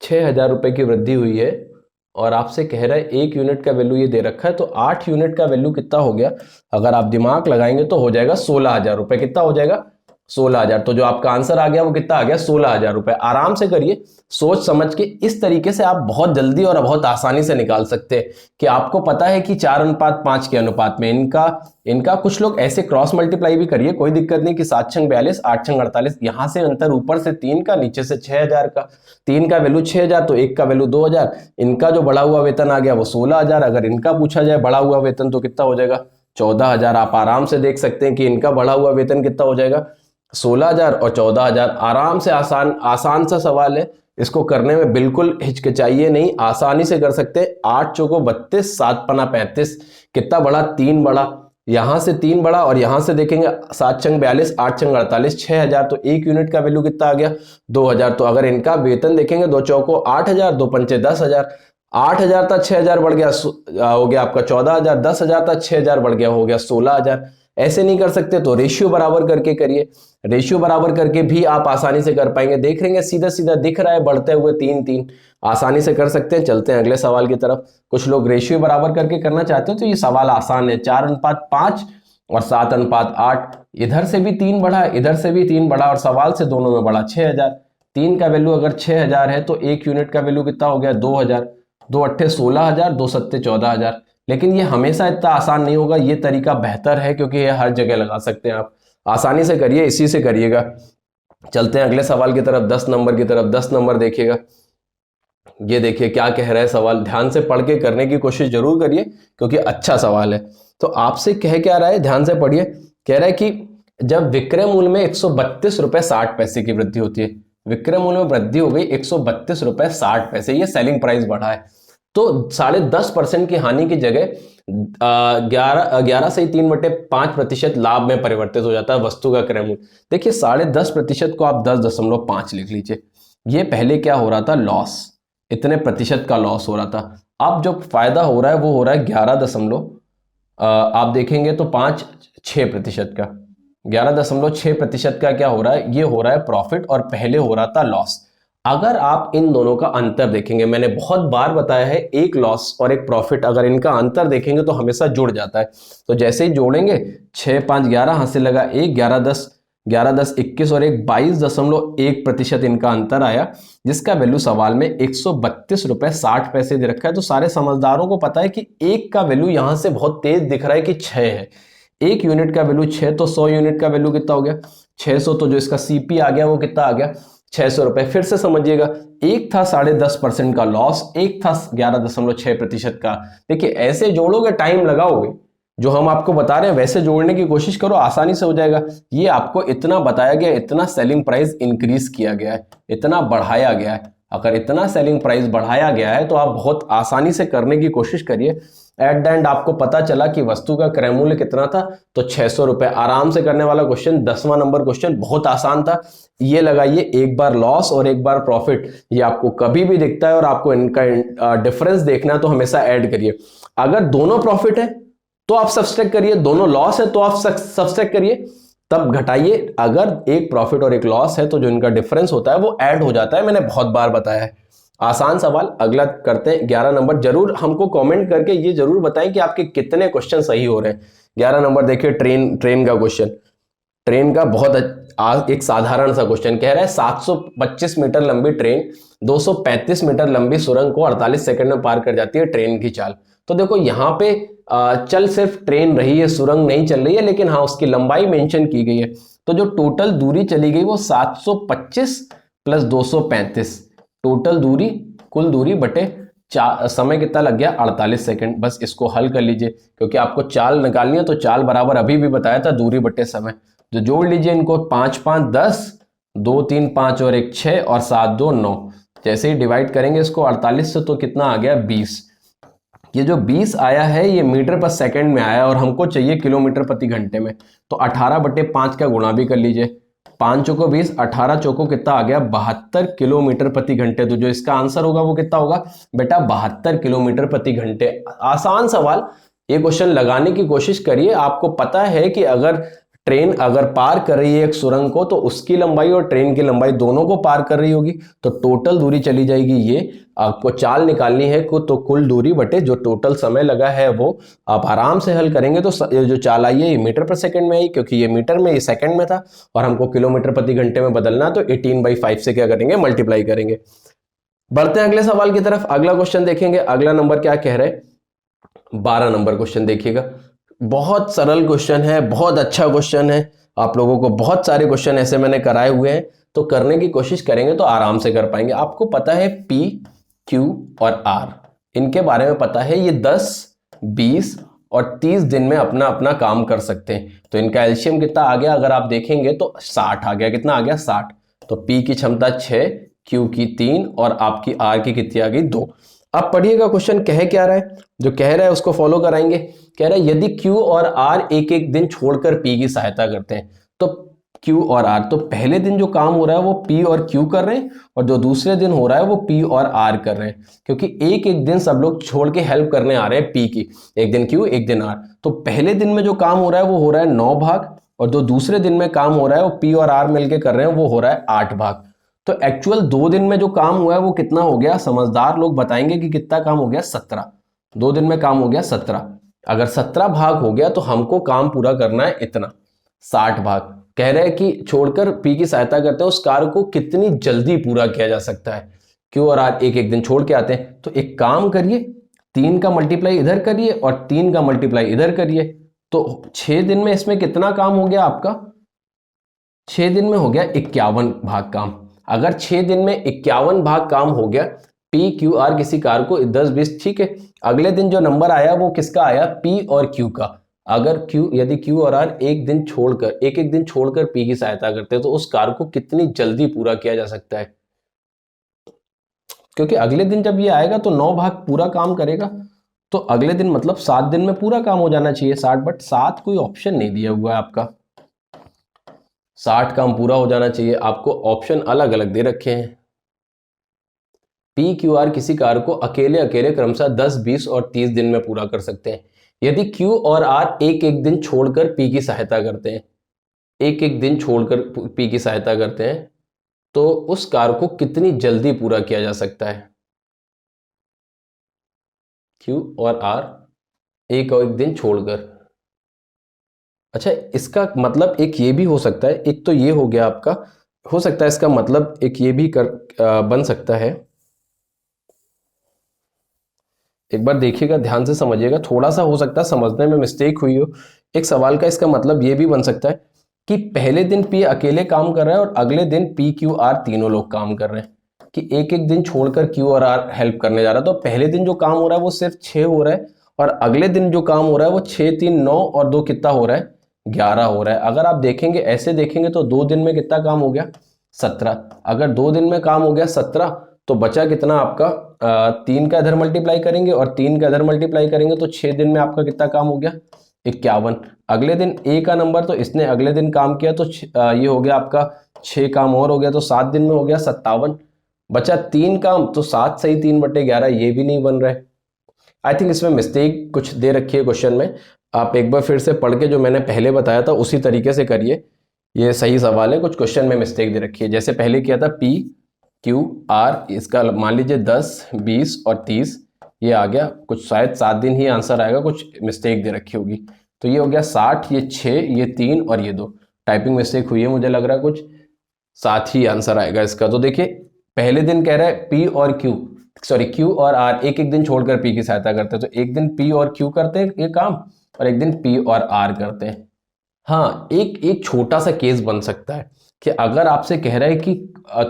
6,000 रुपए की वृद्धि हुई है, और आपसे कह रहा है 1 यूनिट का वैल्यू ये दे रखा है, तो 8 यूनिट का वैल्यू कितना हो गया? अगर आप दिमाग लगाएंगे तो हो जाएगा 16,000 रुपए। कितना हो जाएगा? 16,000। तो जो आपका आंसर आ गया वो कितना आ गया, 16,000 रुपए। आराम से करिए, सोच समझ के। इस तरीके से आप बहुत जल्दी और बहुत आसानी से निकाल सकते हैं कि आपको पता है कि 4:5 के अनुपात में इनका कुछ लोग ऐसे क्रॉस मल्टीप्लाई भी करिए, कोई दिक्कत नहीं, कि 7 छंग 42, 8 छंग 48, यहां से अंतर ऊपर से 3 का, नीचे से 6,000 का। 3 का वैल्यू 6,000 तो 1 का वैल्यू 2,000। इनका जो बढ़ा हुआ वेतन आ गया वो 16,000। अगर इनका पूछा जाए बढ़ा हुआ वेतन तो कितना हो जाएगा, 14,000। आप आराम से देख सकते हैं कि इनका बढ़ा हुआ वेतन कितना हो जाएगा, 16,000 और 14,000। आराम से आसान आसान सा सवाल है, इसको करने में बिल्कुल हिचकिचाइए नहीं, आसानी से कर सकते हैं। 8 चौको 32, 7 पना 35, कितना बढ़ा, 3 बढ़ा। यहां से 3 बढ़ा और यहां से देखेंगे 7 छंग 42, 8 छंग 48, 6,000। तो 1 यूनिट का वैल्यू कितना आ गया, 2,000। तो अगर इनका वेतन देखेंगे 2 चौको 8,000, 2 पंचे 10,000। 8,000 था, 6,000 बढ़ गया, हो गया आपका 14,000। 10,000 था, 6,000 बढ़ गया, हो गया 16,000। ऐसे नहीं कर सकते तो रेशियो बराबर करके करिए। रेशियो बराबर करके भी आप आसानी से कर पाएंगे। देख रहे हैं सीधा सीधा दिख रहा है बढ़ते हुए 3-3, आसानी से कर सकते हैं। चलते हैं अगले सवाल की तरफ। कुछ लोग रेशियो बराबर करके करना चाहते हो तो ये सवाल आसान है। 4:5 और 7:8। इधर से भी 3 बढ़ा, इधर से भी 3 बढ़ा और सवाल से दोनों में बढ़ा 6,000। 3 का वैल्यू अगर 6,000 है तो 1 यूनिट का वैल्यू कितना हो गया, 2,000। 2 अट्ठे 16,000, 2 सत्ते 14,000। लेकिन ये हमेशा इतना आसान नहीं होगा, ये तरीका बेहतर है क्योंकि ये हर जगह लगा सकते हैं आप। आसानी से करिए, इसी से करिएगा। चलते हैं अगले सवाल की तरफ, 10 नंबर की तरफ। 10 नंबर देखिएगा, ये देखिए क्या कह रहा है सवाल। ध्यान से पढ़ के करने की कोशिश जरूर करिए क्योंकि अच्छा सवाल है। तो आपसे कह क्या रहा है, ध्यान से पढ़िए। कह रहा है कि जब विक्रय मूल्य में 132 रुपए 60 पैसे की वृद्धि होती है, विक्रय मूल्य में वृद्धि हो गई 132 रुपए 60 पैसे, ये सेलिंग प्राइस बढ़ा है, तो 10.5% की हानि की जगह 11 से 3/5% लाभ में परिवर्तित हो जाता है वस्तु का क्रय मूल्य। देखिए 10.5% को आप 10.5 लिख लीजिए। ये पहले क्या हो रहा था, लॉस, इतने प्रतिशत का लॉस हो रहा था। अब जो फायदा हो रहा है वो हो रहा है 11 आप देखेंगे तो 5.6% का, 11.6% का क्या हो रहा है, ये हो रहा है प्रॉफिट और पहले हो रहा था लॉस। अगर आप इन दोनों का अंतर देखेंगे, मैंने बहुत बार बताया है, एक लॉस और एक प्रॉफिट अगर इनका अंतर देखेंगे तो हमेशा जुड़ जाता है। तो जैसे ही जोड़ेंगे 6 5 11 हाथ लगा 1, 11 10, 11 10 21 और 1 22.1% इनका अंतर आया, जिसका वैल्यू सवाल में 132 रुपए 60 पैसे दे रखा है। तो सारे समझदारों को पता है कि एक का वैल्यू यहां से बहुत तेज दिख रहा है कि 6 है। 1 यूनिट का वैल्यू 6, तो 100 यूनिट का वैल्यू कितना हो गया, 600। तो जो इसका सीपी आ गया वो कितना आ गया, 600 रुपए। फिर से समझिएगा, एक था 10.5% का लॉस, एक था 11.6% का। देखिए ऐसे जोड़ोगे, टाइम लगाओगे, जो हम आपको बता रहे हैं वैसे जोड़ने की कोशिश करो, आसानी से हो जाएगा। ये आपको इतना बताया गया, इतना सेलिंग प्राइस इंक्रीज किया गया है, इतना बढ़ाया गया है। अगर इतना सेलिंग प्राइस बढ़ाया गया है तो आप बहुत आसानी से करने की कोशिश करिए। एट द एंड आपको पता चला कि वस्तु का क्रय मूल्य कितना था, तो 600 रुपए। आराम से करने वाला क्वेश्चन, 10वां नंबर क्वेश्चन बहुत आसान था। ये लगाइए, एक बार लॉस और एक बार प्रॉफिट, ये आपको कभी भी दिखता है और आपको इनका डिफरेंस देखना है तो हमेशा ऐड करिए। अगर दोनों प्रॉफिट है तो आप सब्सट्रैक्ट करिए, दोनों लॉस है तो आप सब्सट्रैक्ट करिए, तब घटाइए। अगर एक प्रॉफिट और एक लॉस है तो जो इनका डिफरेंस होता है वो ऐड हो जाता है, मैंने बहुत बार बताया है। आसान सवाल। अगला करते हैं 11 नंबर। जरूर हमको कमेंट करके ये जरूर बताएं कि आपके कितने क्वेश्चन सही हो रहे हैं। 11 नंबर देखिए, ट्रेन का क्वेश्चन। ट्रेन का बहुत एक साधारण सा क्वेश्चन कह रहा है 725 मीटर लंबी ट्रेन 235 मीटर लंबी सुरंग को 48 सेकंड में पार कर जाती है, ट्रेन की चाल। तो देखो यहाँ पे चल सिर्फ ट्रेन रही है, सुरंग नहीं चल रही है, लेकिन हाँ उसकी लंबाई मेंशन की गई है। तो जो टोटल दूरी चली गई वो 725 प्लस 235, टोटल दूरी, कुल दूरी बटे समय कितना लग गया, 48 सेकंड। बस इसको हल कर लीजिए क्योंकि आपको चाल निकालनी है, तो चाल बराबर अभी भी बताया था दूरी बटे समय। जो जोड़ लीजिए इनको, 5 5 10, 2 3 5 और 1 6 और 7 2 9। जैसे ही डिवाइड करेंगे इसको 48 से तो कितना आ गया, 20। ये जो 20 आया है ये मीटर पर सेकंड में आया और हमको चाहिए किलोमीटर प्रति घंटे में। तो 18/5 का गुणा भी कर लीजिए। 5 चौको 20, 18 चौको कितना आ गया, 72 किलोमीटर प्रति घंटे। तो जो इसका आंसर होगा वो कितना होगा बेटा, 72 किलोमीटर प्रति घंटे। आसान सवाल। ये क्वेश्चन लगाने की कोशिश करिए। आपको पता है कि अगर ट्रेन अगर पार कर रही है एक सुरंग को तो उसकी लंबाई और ट्रेन की लंबाई दोनों को पार कर रही होगी, तो टोटल दूरी चली जाएगी ये। आपको चाल निकालनी है तो कुल दूरी बटे जो टोटल समय लगा है वो आप आराम से हल करेंगे। तो जो चाल आई है ये मीटर पर सेकंड में आई, क्योंकि ये मीटर में, ये सेकंड में था और हमको किलोमीटर प्रति घंटे में बदलना, तो 18/5 से क्या करेंगे, मल्टीप्लाई करेंगे। बढ़ते हैं अगले सवाल की तरफ। अगला क्वेश्चन देखेंगे। अगला नंबर क्या कह रहे हैं, 12 नंबर क्वेश्चन देखिएगा। बहुत सरल क्वेश्चन है, बहुत अच्छा क्वेश्चन है। आप लोगों को बहुत सारे क्वेश्चन ऐसे मैंने कराए हुए हैं, तो करने की कोशिश करेंगे तो आराम से कर पाएंगे। आपको पता है P, Q और R, इनके बारे में पता है। ये 10, 20 और 30 दिन में अपना अपना काम कर सकते हैं। तो इनका एलसीएम कितना आ गया, अगर आप देखेंगे तो 60 आ गया। कितना आ गया, 60। तो P की क्षमता 6, Q की 3 और आपकी R की कितनी आ गई, 2। अब पढ़िएगा क्वेश्चन कह क्या रहा है, जो कह रहा है उसको फॉलो कराएंगे। कह रहा है यदि Q और R एक एक दिन छोड़कर P की सहायता करते हैं, तो Q और R, तो पहले दिन जो काम हो रहा है वो P और Q कर रहे हैं, और जो दूसरे दिन हो रहा है वो P और R कर रहे हैं, क्योंकि एक एक दिन सब लोग छोड़ के हेल्प करने आ रहे हैं P की। एक दिन Q, एक दिन R। तो पहले दिन में जो काम हो रहा है वो हो रहा है 9 भाग, और जो दूसरे दिन में काम हो रहा है वो P और R मिलके कर रहे हैं, वो हो रहा है 8 भाग। तो एक्चुअल 2 दिन में जो काम हुआ है वो कितना हो गया, समझदार लोग बताएंगे कि कितना काम हो गया, 17। 2 दिन में काम हो गया 17। अगर 17 भाग हो गया तो हमको काम पूरा करना है इतना, 60 भाग। कह रहे हैं कि छोड़कर P की सहायता करते हैं उस कार्य को कितनी जल्दी पूरा किया जा सकता है। Q और R एक एक दिन छोड़ के आते हैं, तो एक काम करिए, 3 का मल्टीप्लाई इधर करिए और 3 का मल्टीप्लाई इधर करिए, तो 6 दिन में इसमें कितना काम हो गया आपका, 6 दिन में हो गया 51 भाग काम। अगर 6 दिन में 51 भाग काम हो गया, P, Q, R किसी कार को 10, 20, ठीक है। अगले दिन जो नंबर आया वो किसका आया, P और Q का। अगर यदि Q और R एक दिन छोड़कर, एक एक दिन छोड़कर P की सहायता करते हैं, तो उस कार को कितनी जल्दी पूरा किया जा सकता है। क्योंकि अगले दिन जब ये आएगा तो 9 भाग पूरा काम करेगा, तो अगले दिन मतलब 7 दिन में पूरा काम हो जाना चाहिए 60, बट 7 कोई ऑप्शन नहीं दिया हुआ है आपका। 60 काम पूरा हो जाना चाहिए, आपको ऑप्शन अलग अलग दे रखे हैं। P, Q, R किसी कार्य को अकेले अकेले क्रमशः 10, 20 और 30 दिन में पूरा कर सकते हैं। यदि Q और R एक एक दिन छोड़कर P की सहायता करते हैं, एक एक दिन छोड़कर P की सहायता करते हैं, तो उस कार्य को कितनी जल्दी पूरा किया जा सकता है। Q और R एक और एक दिन छोड़कर। अच्छा, इसका मतलब एक ये भी हो सकता है, एक तो ये हो गया आपका, हो सकता है इसका मतलब एक ये भी बन सकता है। एक बार देखिएगा, ध्यान से समझिएगा, थोड़ा सा हो सकता है समझने में मिस्टेक हुई हो। एक सवाल का इसका मतलब ये भी बन सकता है कि पहले दिन P अकेले काम कर रहा है और अगले दिन P, Q, R तीनों लोग काम कर रहे हैं, कि एक एक दिन छोड़कर Q और R हेल्प करने जा रहा है। तो पहले दिन जो काम हो रहा है वो सिर्फ 6 हो रहा है, और अगले दिन जो काम हो रहा है वो 6, 3, 9 और 2 कितना हो रहा है, 11 हो रहा है। अगर आप देखेंगे, ऐसे देखेंगे तो 2 दिन में कितना काम हो गया, 17। अगर 2 दिन में काम हो गया 17, तो बचा कितना आपका, 3 का इधर मल्टीप्लाई करेंगे और 3 का इधर मल्टीप्लाई करेंगे, तो 6 दिन में आपका कितना काम हो गया, 51। अगले दिन A का नंबर, तो इसने अगले दिन काम किया, तो ये हो गया आपका 6 काम और हो गया, तो 7 दिन में हो गया 57। बचा 3 काम, तो 7 सही 3/11, ये भी नहीं बन रहा है। आई थिंक इसमें मिस्टेक कुछ दे रखी है क्वेश्चन में। आप एक बार फिर से पढ़ के जो मैंने पहले बताया था उसी तरीके से करिए, ये सही सवाल है। कुछ क्वेश्चन में मिस्टेक दे रखी है, जैसे पहले किया था P, Q, R, इसका मान लीजिए 10, 20 और 30, ये आ गया। कुछ शायद 7 दिन ही आंसर आएगा, कुछ मिस्टेक दे रखी होगी। तो ये हो गया 60, ये 6, ये 3 और ये 2, टाइपिंग मिस्टेक हुई है मुझे लग रहा है कुछ, 7 ही आंसर आएगा इसका। तो देखिए, पहले दिन कह रहा है P और Q, सॉरी Q और R एक एक दिन छोड़कर P की सहायता करते हैं, तो एक दिन P और Q करते हैं ये काम, और एक दिन P और R करते हैं। हाँ, एक छोटा सा केस बन सकता है कि अगर आपसे कह रहा है कि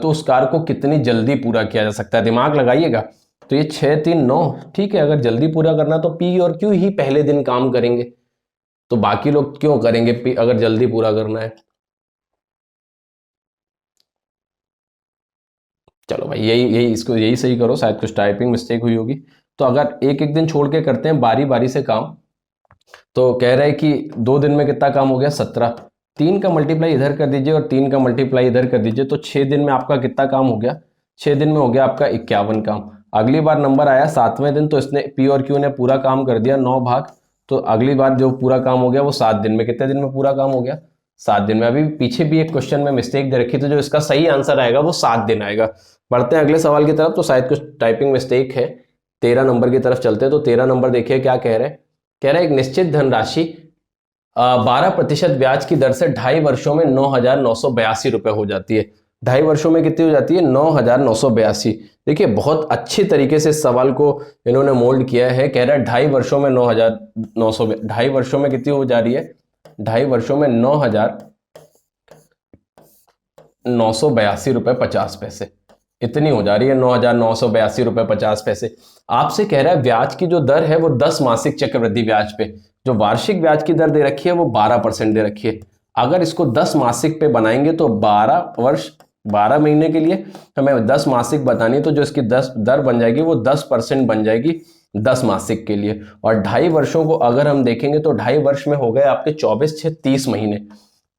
तो उस कार्य को कितनी जल्दी पूरा किया जा सकता है, दिमाग लगाइएगा। तो ये 6, 3, 9, ठीक है। अगर जल्दी पूरा करना तो P और Q ही पहले दिन काम करेंगे, तो बाकी लोग क्यों करेंगे अगर जल्दी पूरा करना है। चलो भाई, यही सही करो, शायद कुछ टाइपिंग मिस्टेक हुई होगी। तो अगर एक एक दिन छोड़ के करते हैं बारी बारी से काम, तो कह रहे हैं कि 2 दिन में कितना काम हो गया, 17। 3 का मल्टीप्लाई इधर कर दीजिए और 3 का मल्टीप्लाई इधर कर दीजिए, तो 6 दिन में आपका कितना काम हो गया, 6 दिन में हो गया आपका 51 काम। अगली बार नंबर आया 7वें दिन, तो इसने P और Q ने पूरा काम कर दिया 9 भाग, तो अगली बार जो पूरा काम हो गया वो 7 दिन में, कितने दिन में पूरा काम हो गया, 7 दिन में। अभी पीछे भी एक क्वेश्चन में मिस्टेक दे रखी थी, जो इसका सही आंसर आएगा वो 7 दिन आएगा। बढ़ते हैं अगले सवाल की तरफ, तो शायद कुछ टाइपिंग मिस्टेक है। 13 नंबर की तरफ चलते हैं। तो 13 नंबर देखिए क्या कह रहे हैं। कह रहे हैं एक निश्चित धनराशि 12% ब्याज की दर से 2.5 वर्षों में 9,982 रुपए हो जाती है। 2.5 वर्षों में कितनी हो जाती है? 9,982। देखिए बहुत अच्छी तरीके से इस सवाल को इन्होंने मोल्ड किया है। कह रहा है 2.5 वर्षों में 9,900, 2.5 वर्षों में कितनी हो जा रही है? 2.5 वर्षों में 9,982 रुपए 50 पैसे, इतनी हो जा रही है 9,982 रुपए 50 पैसे। आपसे कह रहा है ब्याज की जो दर है वो 10 मासिक चक्रवृद्धि ब्याज पे, जो वार्षिक ब्याज की दर दे रखी है वो 12% दे रखी है। अगर इसको 10 मासिक पे बनाएंगे तो 12 वर्ष 12 महीने के लिए हमें 10 मासिक बतानी है, तो जो इसकी 10 दर बन जाएगी वो 10% बन जाएगी 10 मासिक के लिए। और 2.5 वर्षों को अगर हम देखेंगे तो 2.5 वर्ष में हो गए आपके 24 6 30 महीने,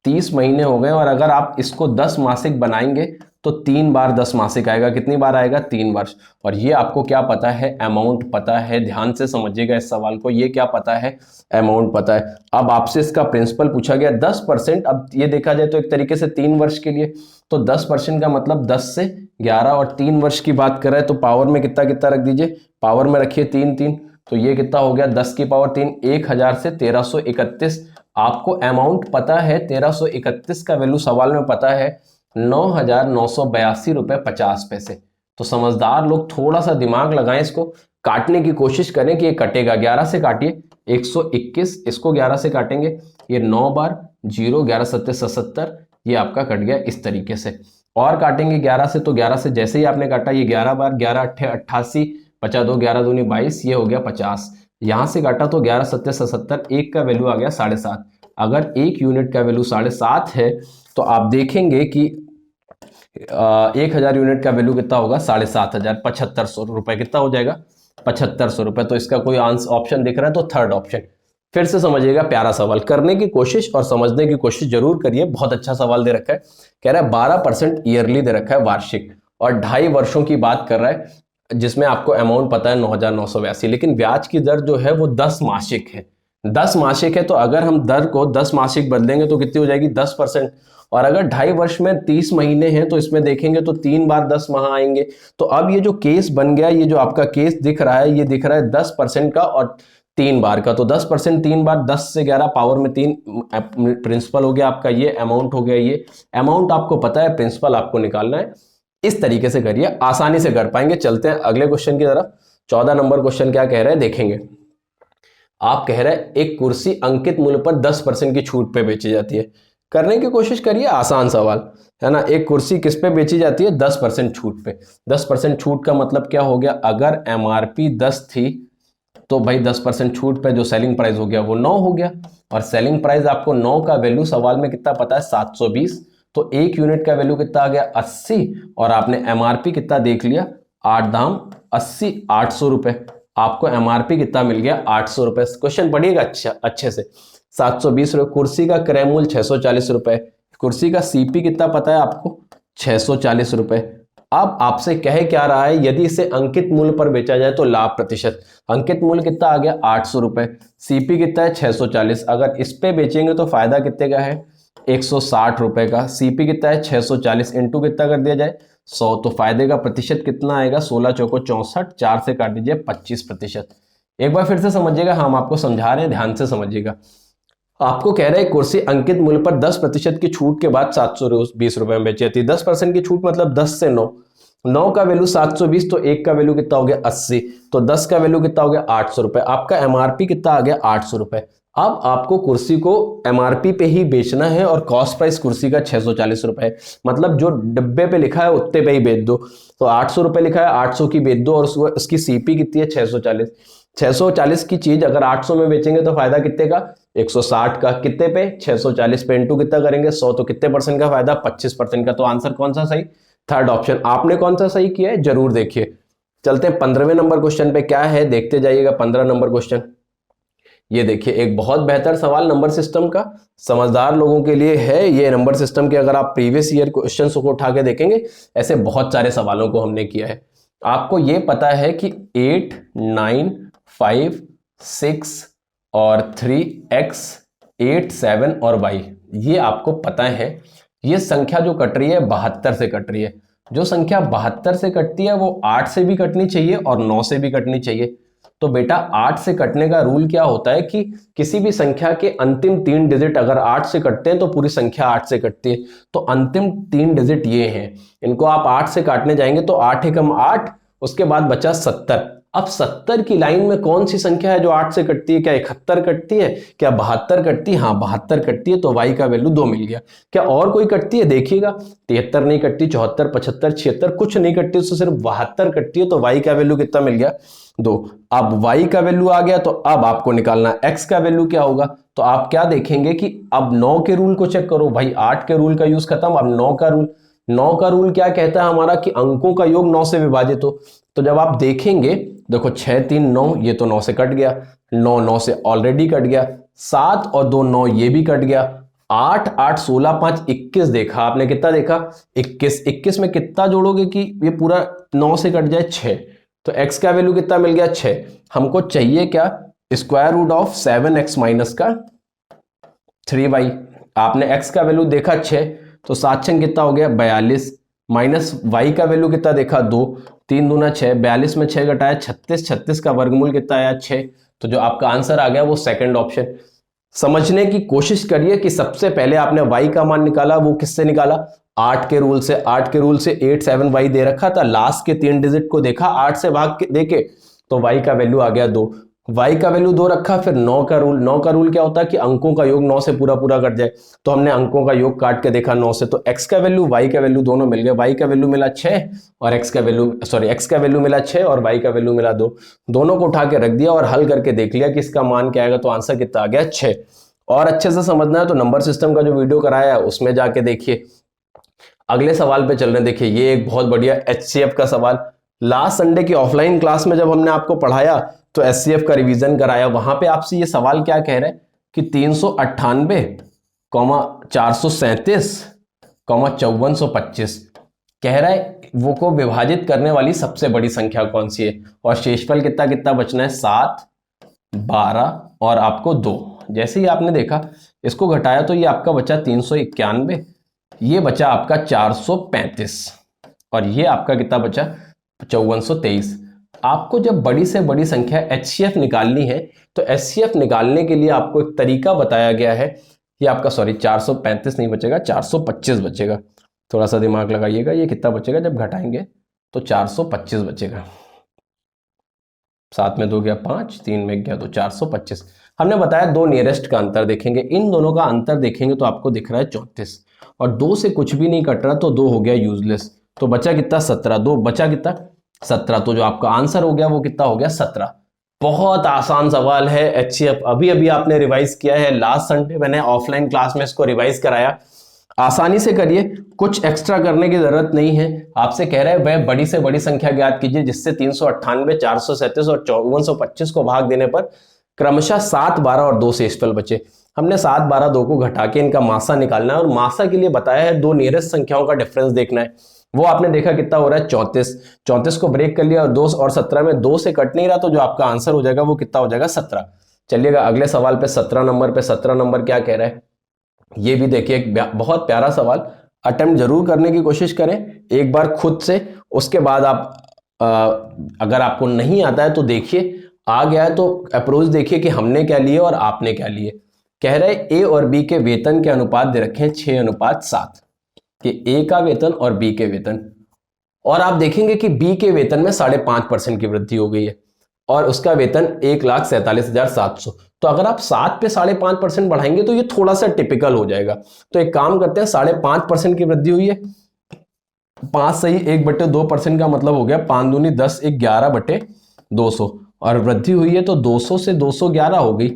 30 महीने हो गए। और अगर आप इसको 10 मासिक बनाएंगे तो 3 बार 10 मासिक आएगा। कितनी बार आएगा? 3 वर्ष। और ये आपको क्या पता है? अमाउंट पता है। ध्यान से समझिएगा इस सवाल को, ये क्या पता है? अमाउंट पता है। अब आपसे इसका प्रिंसिपल पूछा गया 10%। अब ये देखा जाए तो एक तरीके से 3 वर्ष के लिए, तो 10% का मतलब 10 से 11, और 3 वर्ष की बात कर रहे हैं तो पावर में कितना कितना रख दीजिए, पावर में रखिए 3 3, तो ये कितना हो गया? 10 की पावर 3, 1000 से 1331। आपको अमाउंट पता है 1331 का वैल्यू सवाल में पता है 9,982 रुपए 50 पैसे। तो समझदार लोग थोड़ा सा दिमाग लगाएं, इसको काटने की कोशिश करें कि ये कटेगा। 11 से काटिए 121, इसको 11 से काटेंगे ये 9 बार 0, 11 सत्ते 77, ये आपका कट गया इस तरीके से। और काटेंगे 11 से, तो 11 से जैसे ही आपने काटा ये 11 बार, 11 अट्ठे 88, 52, 11 दूनी 22, ये हो गया 50। यहां से काटा तो 11 सत्ते 77, एक का वैल्यू आ गया 7.5। अगर एक यूनिट का वैल्यू 7.5 है तो आप देखेंगे कि 1000 यूनिट का वैल्यू कितना होगा? 7,500, 7500 रुपए कितना हो जाएगा? 7500 रुपए। तो इसका कोई आंसर ऑप्शन दिख रहा है तो थर्ड ऑप्शन। फिर से समझिएगा, प्यारा सवाल, करने की कोशिश और समझने की कोशिश जरूर करिए। बहुत अच्छा सवाल दे रखा है। कह रहा है 12% ईयरली दे रखा है वार्षिक, और 2.5 वर्षों की बात कर रहा है, जिसमें आपको अमाउंट पता है 9,982, लेकिन ब्याज की दर जो है वो 10 मासिक है। 10 मासिक है तो अगर हम दर को 10 मासिक बदलेंगे तो कितनी हो जाएगी? 10%। और अगर 2.5 वर्ष में 30 महीने हैं तो इसमें देखेंगे तो 3 बार 10 माह आएंगे। तो अब ये जो केस बन गया, ये जो आपका केस दिख रहा है, ये दिख रहा है 10% का और 3 बार का। तो 10% 3 बार, 10 से 11 पावर में 3, प्रिंसिपल हो गया आपका, ये अमाउंट हो गया। ये अमाउंट आपको पता है, प्रिंसिपल आपको निकालना है। इस तरीके से करिए, आसानी से कर पाएंगे। चलते हैं अगले क्वेश्चन की तरफ। 14 नंबर क्वेश्चन क्या कह रहे हैं देखेंगे। आप कह रहे हैं एक कुर्सी अंकित मूल्य पर 10% की छूट पे बेची जाती है। करने की कोशिश करिए, आसान सवाल है ना। एक कुर्सी किस पे बेची जाती है? 10% छूट पे। 10% छूट का मतलब क्या हो गया? अगर एमआरपी 10 थी तो भाई 10% छूट पे जो सेलिंग प्राइस हो गया वो 9 हो गया। और सेलिंग प्राइस आपको 9 का वैल्यू सवाल में कितना पता है? 720। तो एक यूनिट का वैल्यू कितना आ गया? 80। और आपने एमआरपी कितना देख लिया? 8 दाम 80, 800 रुपए। आपको एमआरपी कितना मिल गया? 800 रुपए। क्वेश्चन पढ़िएगा अच्छा अच्छे से। 720 रुपए। कुर्सी का क्रय मूल्य 640 रुपए। कुर्सी का सीपी कितना पता है आपको? 640 रुपए। अब आपसे कह क्या रहा है? यदि इसे अंकित मूल्य पर बेचा जाए तो लाभ प्रतिशत। अंकित मूल्य कितना आ गया? 800 रुपए। सीपी कितना है? 640। अगर इस पे बेचेंगे तो फायदा कितने का है? 160 रुपए का। सीपी कितना है? 640 इंटू कितना कर दिया जाए? 100। तो फायदे का प्रतिशत कितना आएगा? 16 चौको 64, 4 से काट दीजिए 25%। एक बार फिर से समझिएगा, हम आपको समझा रहे हैं, ध्यान से समझिएगा। आपको कह रहे हैं कुर्सी अंकित मूल्य पर 10% की छूट के बाद 720 रुपए में बेची जाती है। 10% की छूट मतलब 10 से 9, 9 का वैल्यू 720, तो 1 का वैल्यू कितना हो गया? 80। तो 10 का वैल्यू कितना हो गया? 800 रुपए। आपका एमआरपी कितना आ गया? 800 रुपए। अब आपको कुर्सी को एमआरपी पे ही बेचना है और कॉस्ट प्राइस कुर्सी का 640 रुपए, मतलब जो डब्बे पे लिखा है उतने पे ही बेच दो। तो 800 रुपए लिखा है, 800 की बेच दो। और उसकी सीपी कितनी है? 640। 640 की चीज अगर 800 में बेचेंगे तो फायदा कितने का? 160 का। कितने पे? 640 पे। इंटू कितना करेंगे? 100। तो कितने परसेंट का फायदा? 25% का। तो आंसर कौन सा सही? Third option. आपने कौन सा सही किया है जरूर देखिए। चलते हैं 15वें नंबर क्वेश्चन पे, क्या है देखते जाइएगा। 15 नंबर क्वेश्चन ये देखिए, एक बहुत बेहतर सवाल नंबर सिस्टम का, समझदार लोगों के लिए है ये नंबर सिस्टम के। अगर आप प्रीवियस ईयर क्वेश्चंस को उठा के देखेंगे, ऐसे बहुत सारे सवालों को हमने किया है। आपको ये पता है कि 8, 9, 5, 6 और 3, x, 8, 7 और y, ये आपको पता है, ये संख्या जो कट रही है 72 से कट रही है। जो संख्या 72 से कटती है वो 8 से भी कटनी चाहिए और 9 से भी कटनी चाहिए। तो बेटा 8 से कटने का रूल क्या होता है कि किसी भी संख्या के अंतिम 3 डिजिट अगर 8 से कटते हैं तो पूरी संख्या 8 से कटती है। तो अंतिम 3 डिजिट ये हैं, इनको आप 8 से काटने जाएंगे तो 8 एकम 8, उसके बाद बचा 70। अब 70 की लाइन में कौन सी संख्या है जो 8 से कटती है? क्या 71 कटती है? क्या 72 कटती है? हाँ 72 कटती है, तो y का वैल्यू 2 मिल गया। क्या और कोई कटती है? देखिएगा 73 नहीं कटती, 74, 75, 76 कुछ नहीं कटती, तो सिर्फ 72 कटती है, तो y का वैल्यू कितना मिल गया? 2। अब y का वैल्यू आ गया, तो अब आपको निकालना x का वैल्यू क्या होगा। तो आप क्या देखेंगे कि अब 9 के रूल को चेक करो भाई, 8 के रूल का यूज खत्म, अब 9 का रूल। 9 का रूल क्या कहता है हमारा कि अंकों का योग 9 से विभाजित हो। तो जब आप देखेंगे, देखो 6 3 9, ये तो 9 से कट गया, 9 9 से ऑलरेडी कट गया, 7 और 2 9, ये भी कट गया, 8 8 16 5 21 देखा आपने, कितना देखा? 21। 21 में कितना जोड़ोगे कि ये पूरा 9 से कट जाए? 6। तो x का वैल्यू कितना मिल गया? 6। हमको चाहिए क्या? Square root of 7x minus का 3y। आपने x का वैल्यू देखा 6, तो 7 छंग कितना हो गया? 42, माइनस y का वैल्यू कितना देखा? 2, 3 दूना 6, 42 में 6 घटाया 36, 36 का वर्गमूल कितना आया? 6। तो जो आपका आंसर आ गया वो सेकंड ऑप्शन। समझने की कोशिश करिए कि सबसे पहले आपने y का मान निकाला, वो किससे निकाला? 8 के रूल से। 8 के रूल से 8 7y दे रखा था, लास्ट के 3 डिजिट को देखा 8 से भाग के देके, तो y का वैल्यू आ गया 2। y का वैल्यू 2 रखा, फिर 9 का रूल। 9 का रूल क्या होता है कि अंकों का योग 9 से पूरा पूरा कट जाए, तो हमने अंकों का योग काट के देखा 9 से, तो x का वैल्यू y का वैल्यू दोनों मिल गए। y का वैल्यू मिला 6 और x का वैल्यू मिला 6 और y का वैल्यू मिला 2। दोनों को उठा के रख दिया और हल करके देख लिया कि इसका मान क्या आएगा, तो आंसर कितना आ गया? 6। और अच्छे से समझना है तो नंबर सिस्टम का जो वीडियो कराया है उसमें जाके देखिए। अगले सवाल पे चल रहे हैं। देखिए ये एक बहुत बढ़िया HCF का सवाल, लास्ट संडे की ऑफलाइन क्लास में जब हमने आपको पढ़ाया तो HCF का रिवीजन कराया, वहां पे आपसे ये सवाल क्या कह रहे हैं कि 398, 437, 5425 कह रहा है वो को विभाजित करने वाली सबसे बड़ी संख्या कौन सी है, और शेषफल कितना कितना बचना है? 7, 12 और आपको 2। जैसे ही आपने देखा इसको घटाया तो ये आपका बचा 391, ये बचा आपका 435 और ये आपका कितना बचा? 5423। आपको जब बड़ी से बड़ी संख्या HCF निकालनी है तो HCF निकालने के लिए आपको एक तरीका बताया गया है। ये आपका 435 नहीं बचेगा, 425 बचेगा। थोड़ा सा दिमाग लगाइएगा, ये कितना बचेगा जब घटाएंगे? तो 425 बचेगा। 7 में 2 गया 5, 3 में गया तो 425। हमने बताया दो नियरेस्ट का अंतर देखेंगे, इन दोनों का अंतर देखेंगे तो आपको दिख रहा है 34 और 2 से कुछ भी नहीं कट रहा, तो 2 हो गया यूजलेस। तो बचा कितना? 17। 2 बचा कितना? 17। तो जो आपका आंसर हो गया वो कितना हो गया? 17। बहुत आसान सवाल है HCF, अभी अभी आपने रिवाइज किया है, लास्ट संडे मैंने ऑफलाइन क्लास में इसको रिवाइज कराया। आसानी से करिए, कुछ एक्स्ट्रा करने की जरूरत नहीं है। आपसे कह रहे हैं वह बड़ी से बड़ी संख्या ज्ञात कीजिए जिससे 398, 437 और 5425 को भाग देने पर क्रमशः 7, 12 और 2 शेषफल बचे। हमने 7, 12, 2 को घटा के इनका मासा निकालना है और मासा के लिए बताया है दो नियरेस्ट संख्याओं का डिफरेंस देखना है। वो आपने देखा कितना हो रहा है? 34। 34 को ब्रेक कर लिया और 2 और 17 में 2 से कट नहीं रहा, तो जो आपका आंसर हो जाएगा वो कितना हो जाएगा? 17। चलिएगा अगले सवाल पे 17 नंबर पे। 17 नंबर क्या कह रहा है ये भी देखिए, एक बहुत प्यारा सवाल, अटेम्प्ट जरूर करने की कोशिश करें एक बार खुद से, उसके बाद आप अगर आपको नहीं आता है तो देखिए, आ गया है तो अप्रोच देखिए कि हमने क्या लिए और आपने क्या लिए। कह रहे ए और बी के वेतन के अनुपात दे रखे हैं 6:7 कि ए का वेतन और बी के वेतन, और आप देखेंगे कि बी के वेतन में 5.5% की वृद्धि हो गई है और उसका वेतन 1,47,700। तो अगर आप 7 पे 5.5% बढ़ाएंगे तो ये थोड़ा सा टिपिकल हो जाएगा। तो एक काम करते हैं, 5.5% की वृद्धि हुई है, 5 सही 1/2% का मतलब हो गया 5 दूनी 10, 11/200 और वृद्धि हुई है तो 200 से 211 हो गई।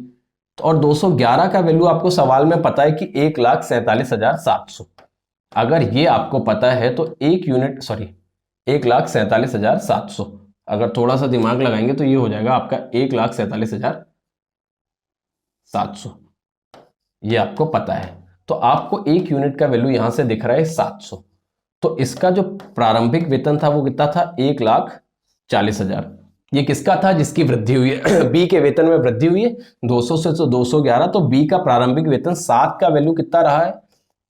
और 211 का वैल्यू आपको सवाल में पता है कि 1,47,700। अगर ये आपको पता है तो 1,47,700, अगर थोड़ा सा दिमाग लगाएंगे तो ये हो जाएगा आपका 1,47,700। ये आपको पता है, तो आपको एक यूनिट का वैल्यू यहां से दिख रहा है 700। तो इसका जो प्रारंभिक वेतन था वो कितना था? 1,40,000। ये किसका था? जिसकी वृद्धि हुई है बी के वेतन में वृद्धि हुई है 200 से तो 211, तो बी का प्रारंभिक वेतन 7 का वैल्यू कितना रहा है?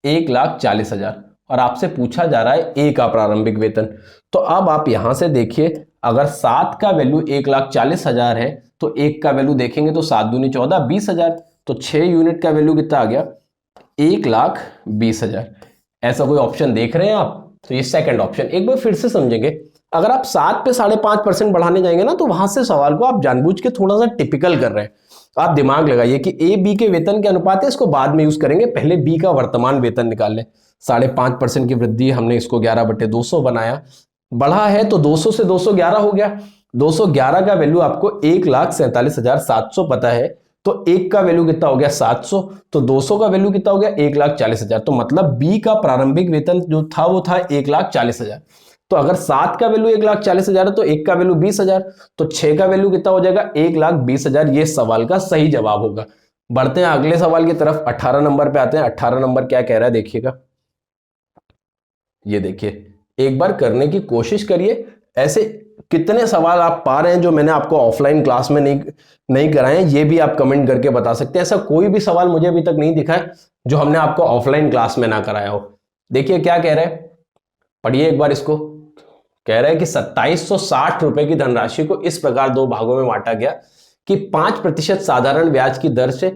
1,40,000। और आपसे पूछा जा रहा है ए का प्रारंभिक वेतन। तो अब आप यहां से देखिए, अगर 7 का वैल्यू 1,40,000 है तो 1 का वैल्यू देखेंगे तो 7 दूनी 14, 20,000। तो 6 यूनिट का वैल्यू कितना आ गया? 1,20,000। ऐसा कोई ऑप्शन देख रहे हैं आप? तो ये सेकंड ऑप्शन। एक बार फिर से समझेंगे, अगर आप 7 पे 5.5% बढ़ाने जाएंगे ना, तो वहां से सवाल को आप जानबूझ के थोड़ा सा टिपिकल कर रहे हैं। आप दिमाग लगाइए कि ए बी के वेतन के अनुपात है, इसको बाद में यूज करेंगे, पहले बी का वर्तमान वेतन निकाल लें। 5.5% की वृद्धि, हमने इसको 11/200 बनाया, बढ़ा है तो 200 से 211 हो गया। 211 का वैल्यू आपको 1,47,700 पता है, तो एक का वैल्यू कितना हो गया? 700। तो 200 का वैल्यू कितना हो गया? 1,40,000। तो मतलब बी का प्रारंभिक वेतन जो था वो था 1,40,000। तो अगर 7 का वैल्यू 1,40,000 है तो 1 का वैल्यू 20,000, तो 6 का वैल्यू कितना हो जाएगा? 1,20,000। ये सवाल का सही जवाब होगा। बढ़ते हैं अगले सवाल की तरफ, 18 नंबर पे आते हैं। 18 नंबर क्या कह रहा है देखिएगा, ये देखिए, एक बार करने की कोशिश करिए। ऐसे कितने सवाल आप पा रहे हैं जो मैंने आपको ऑफलाइन क्लास में नहीं कराए हैं, ये भी आप कमेंट करके बता सकते हैं। ऐसा कोई भी सवाल मुझे अभी तक नहीं दिखा है जो हमने आपको ऑफलाइन क्लास में ना कराया हो। देखिए क्या कह रहे हैं, पढ़िए एक बार इसको। कह रहा है कि 2760 रुपए की धनराशि को इस प्रकार दो भागों में बांटा गया कि 5% साधारण ब्याज की दर से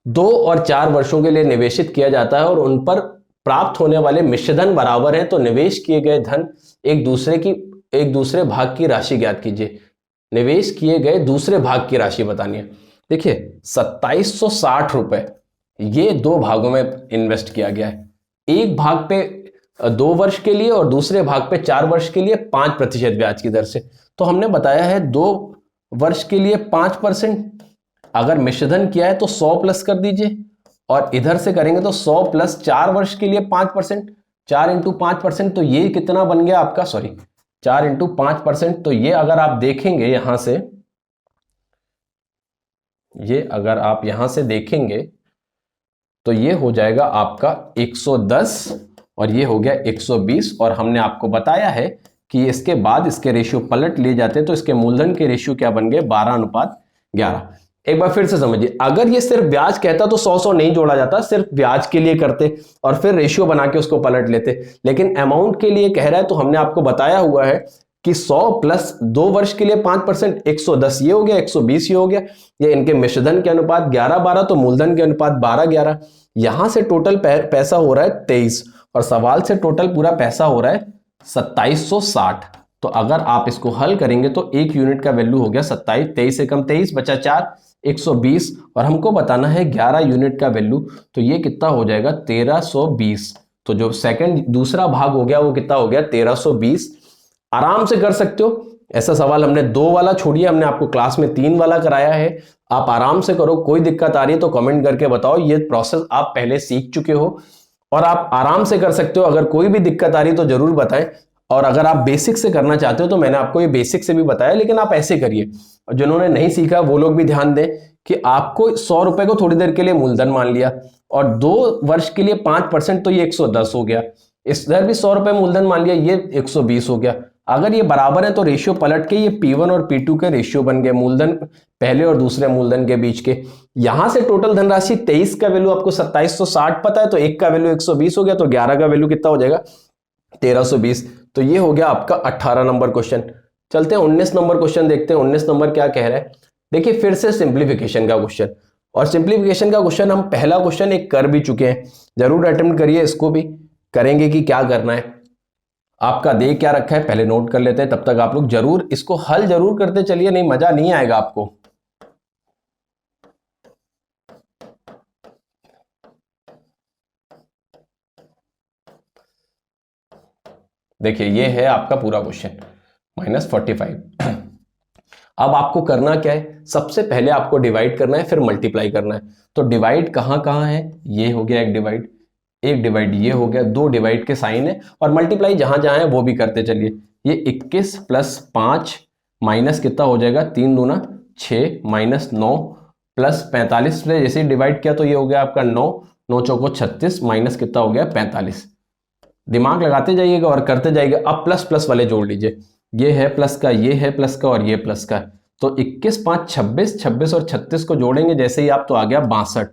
2 और 4 वर्षों के लिए निवेशित किया जाता है और उन पर प्राप्त होने वाले मिश्रधन बराबर हैं, तो निवेश किए गए धन एक दूसरे भाग की राशि ज्ञात कीजिए। निवेश किए गए दूसरे भाग की राशि बतानी है। देखिए 2760 रुपए ये 2 भागों में इन्वेस्ट किया गया है। एक भाग पे 2 वर्ष के लिए और दूसरे भाग पे 4 वर्ष के लिए 5% ब्याज की दर से। तो हमने बताया है 2 वर्ष के लिए 5%। अगर मिश्रधन किया है तो 100 प्लस कर दीजिए, और इधर से करेंगे तो 100 प्लस 4 वर्ष के लिए 5%, 4 इंटू 5%, तो ये कितना बन गया आपका? Sorry, 4 into 5%। तो ये अगर आप देखेंगे यहां से, ये अगर आप यहां से देखेंगे तो ये हो जाएगा आपका 110 और ये हो गया 120। और हमने आपको बताया है कि इसके बाद इसके रेशियो पलट लिए जाते हैं, तो इसके मूलधन के रेशियो क्या बन गए? 12:11। एक बार फिर से समझिए, अगर ये सिर्फ ब्याज कहता तो 100 नहीं जोड़ा जाता, सिर्फ ब्याज के लिए करते और फिर रेशियो बना के उसको पलट लेते। लेकिन अमाउंट के लिए कह रहा है तो हमने आपको बताया हुआ है कि 100 प्लस 2 वर्ष के लिए 5%, 110 ये हो गया, 120 ये हो गया। ये इनके मिश्रधन के अनुपात 11:12, तो मूलधन के अनुपात 12:11। यहां से टोटल पैसा हो रहा है 23, और सवाल से टोटल पूरा पैसा हो रहा है 2760। तो अगर आप इसको हल करेंगे तो 1 यूनिट का वैल्यू हो गया 27, 23 से कम 23 बचा 4, 120। और हमको बताना है 11 यूनिट का वैल्यू, तो ये कितना हो जाएगा? 1320। तो जो सेकंड दूसरा भाग हो गया वो कितना हो गया? 1320। आराम से कर सकते हो ऐसा सवाल। हमने 2 वाला छोड़िए, हमने आपको क्लास में 3 वाला कराया है। आप आराम से करो, कोई दिक्कत आ रही है तो कमेंट करके बताओ। ये प्रोसेस आप पहले सीख चुके हो और आप आराम से कर सकते हो। अगर कोई भी दिक्कत आ रही है तो जरूर बताएं। और अगर आप बेसिक से करना चाहते हो तो मैंने आपको ये बेसिक से भी बताया, लेकिन आप ऐसे करिए। और जिन्होंने नहीं सीखा वो लोग भी ध्यान दें कि आपको 100 रुपए को थोड़ी देर के लिए मूलधन मान लिया और 2 वर्ष के लिए 5%, तो ये 110 हो गया। इधर भी 100 रुपए मूलधन मान लिया, ये 120 हो गया। अगर ये बराबर है तो रेशियो पलट के ये P1 और P2 के रेशियो बन गए, मूलधन पहले और दूसरे मूलधन के बीच के। यहां से टोटल धनराशि 23 का वैल्यू आपको 2760 पता है, तो 1 का वैल्यू 120 हो गया, तो 11 का वैल्यू कितना हो जाएगा? 1320। तो ये हो गया आपका 18 नंबर क्वेश्चन। चलते हैं 19 नंबर क्वेश्चन देखते हैं। 19 नंबर क्या कह रहा है देखिए, फिर से सिंप्लीफिकेशन का क्वेश्चन। और सिंप्लीफिकेशन का क्वेश्चन हम पहला क्वेश्चन एक कर भी चुके हैं, जरूर अटेम्प्ट करिए, इसको भी करेंगे कि क्या करना है। आपका दे क्या रखा है पहले नोट कर लेते हैं, तब तक आप लोग जरूर इसको हल जरूर करते चलिए, नहीं मजा नहीं आएगा आपको। देखिए ये है आपका पूरा क्वेश्चन, -45। अब आपको करना क्या है, सबसे पहले आपको डिवाइड करना है, फिर मल्टीप्लाई करना है। तो डिवाइड कहां कहां है? ये हो गया एक डिवाइड, एक डिवाइड ये हो गया, 2 डिवाइड के साइन है, और मल्टीप्लाई जहां जहां है वो भी करते चलिए। ये 21 प्लस 5 माइनस कितना हो जाएगा? 3 दूना 6 माइनस 9 प्लस 45 से जैसे डिवाइड किया तो ये हो गया आपका 9, 9 चौको 36 माइनस कितना हो गया? 45। दिमाग लगाते जाइएगा और करते जाइएगा। अब प्लस प्लस वाले जोड़ लीजिए, ये है प्लस का, ये है प्लस का और ये प्लस का। तो 21 5 26, 26 और 36 को जोड़ेंगे जैसे ही आप, तो आ गया 62।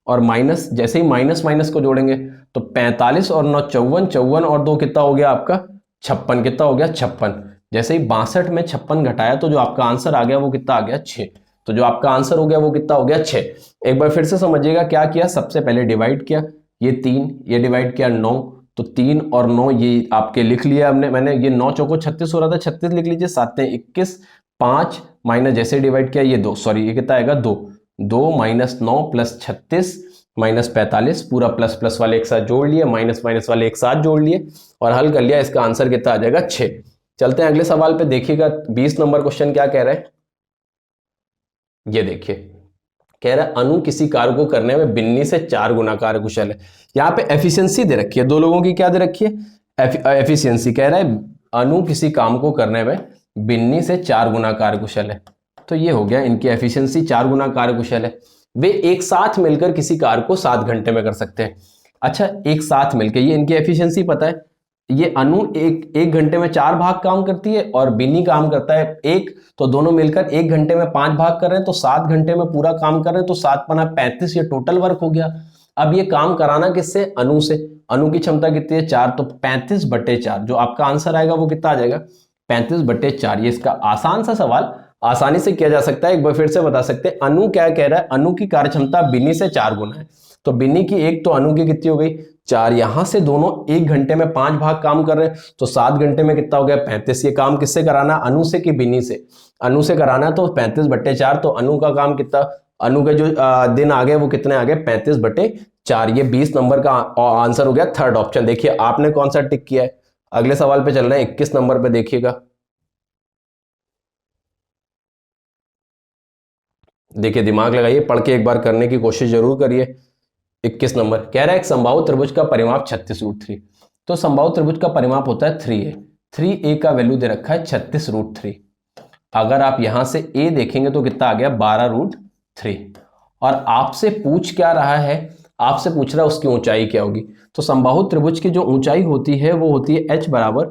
और माइनस, जैसे ही माइनस माइनस को जोड़ेंगे तो 45 और 9 54, 54 और 2 कितना हो गया आपका 56, कितना हो गया 56। जैसे ही 62 में 56 घटाया तो जो आपका आंसर आ गया वो कितना आ गया 6। तो जो आपका आंसर हो गया वो कितना हो गया 6। एक बार फिर से समझिएगा क्या किया, सबसे पहले डिवाइड किया, ये 3, ये डिवाइड किया 9, तो 3 और 9 ये आपके लिख लिया हमने, मैंने ये 9 चौको 36 हो रहा था, 36 लिख लीजिए, 7 21, 5 माइनस जैसे डिवाइड किया ये 2, सॉरी ये कितना आएगा 2, 2 माइनस 9 प्लस 36 माइनस 45, पूरा प्लस प्लस वाले एक साथ जोड़ लिए, माइनस माइनस वाले एक साथ जोड़ लिए और हल कर लिया। इसका आंसर कितना आ जाएगा 6। चलते हैं अगले सवाल पे, देखिएगा 20 नंबर क्वेश्चन क्या कह रहा है। ये देखिए, कह रहा है अनु किसी कार्य को करने में बिन्नी से 4 गुना कार्य कुशल है। यहाँ पे एफिशिएंसी दे रखी है, दो लोगों की क्या दे रखी है, एफिशिएंसी। कह रहा है अनु किसी काम को करने में बिन्नी से 4 गुना कार्य कुशल है। तो ये हो गया इनकी एफिशिएंसी, 4 गुना कार्य कुशल है। वे एक साथ मिलकर किसी कार्य को 7 घंटे में कर सकते हैं। अच्छा, एक साथ मिलकर, ये इनकी एफिशिएंसी पता है। ये अनु एक घंटे में 4 भाग काम करती है और बिन्नी काम करता है 1, तो दोनों मिलकर 1 घंटे में 5 भाग कर रहे हैं, तो 7 घंटे में पूरा काम कर रहे हैं, तो 7 पना 35, ये टोटल वर्क हो गया। अब ये काम कराना किससे, अनु से। अनु की क्षमता कितनी है 4, तो 35/4, जो आपका आंसर आएगा वो कितना आ जाएगा 35/4। ये इसका आसान सा सवाल आसानी से किया जा सकता है। एक बार फिर से बता सकते हैं, अनु क्या कह रहा है, अनु की कार्य क्षमता बिन्नी से 4 गुना है, तो बिन्नी की 1, तो अनु की कितनी हो गई 4। यहां से दोनों 1 घंटे में 5 भाग काम कर रहे हैं, तो 7 घंटे में कितना हो गया 35। ये काम किससे कराना, अनु से कि बिन्नी से, अनु से कराना, तो 35/4। तो अनु का काम कितना, अनु के जो दिन आ गए वो कितने आ गए 35/4। ये 20 नंबर का आंसर हो गया, थर्ड ऑप्शन। देखिए आपने कौन सा टिक किया है। अगले सवाल पे चल रहे हैं, 21 नंबर पे देखिएगा। देखिए दिमाग लगाइए, पढ़ के एक बार करने की कोशिश जरूर करिए। 21 नंबर कह रहा है एक समबाहु त्रिभुज का परिमाप 36√3। तो समबाहु त्रिभुज का परिमाप होता है 3a। 3a का वैल्यू दे रखा है 36√3। अगर आप यहां से a देखेंगे तो कितना आ गया 12√3। और आपसे पूछ क्या रहा है, आपसे पूछ रहा है उसकी ऊंचाई क्या होगी। तो समबाहु त्रिभुज की जो ऊंचाई होती है वो होती है h बराबर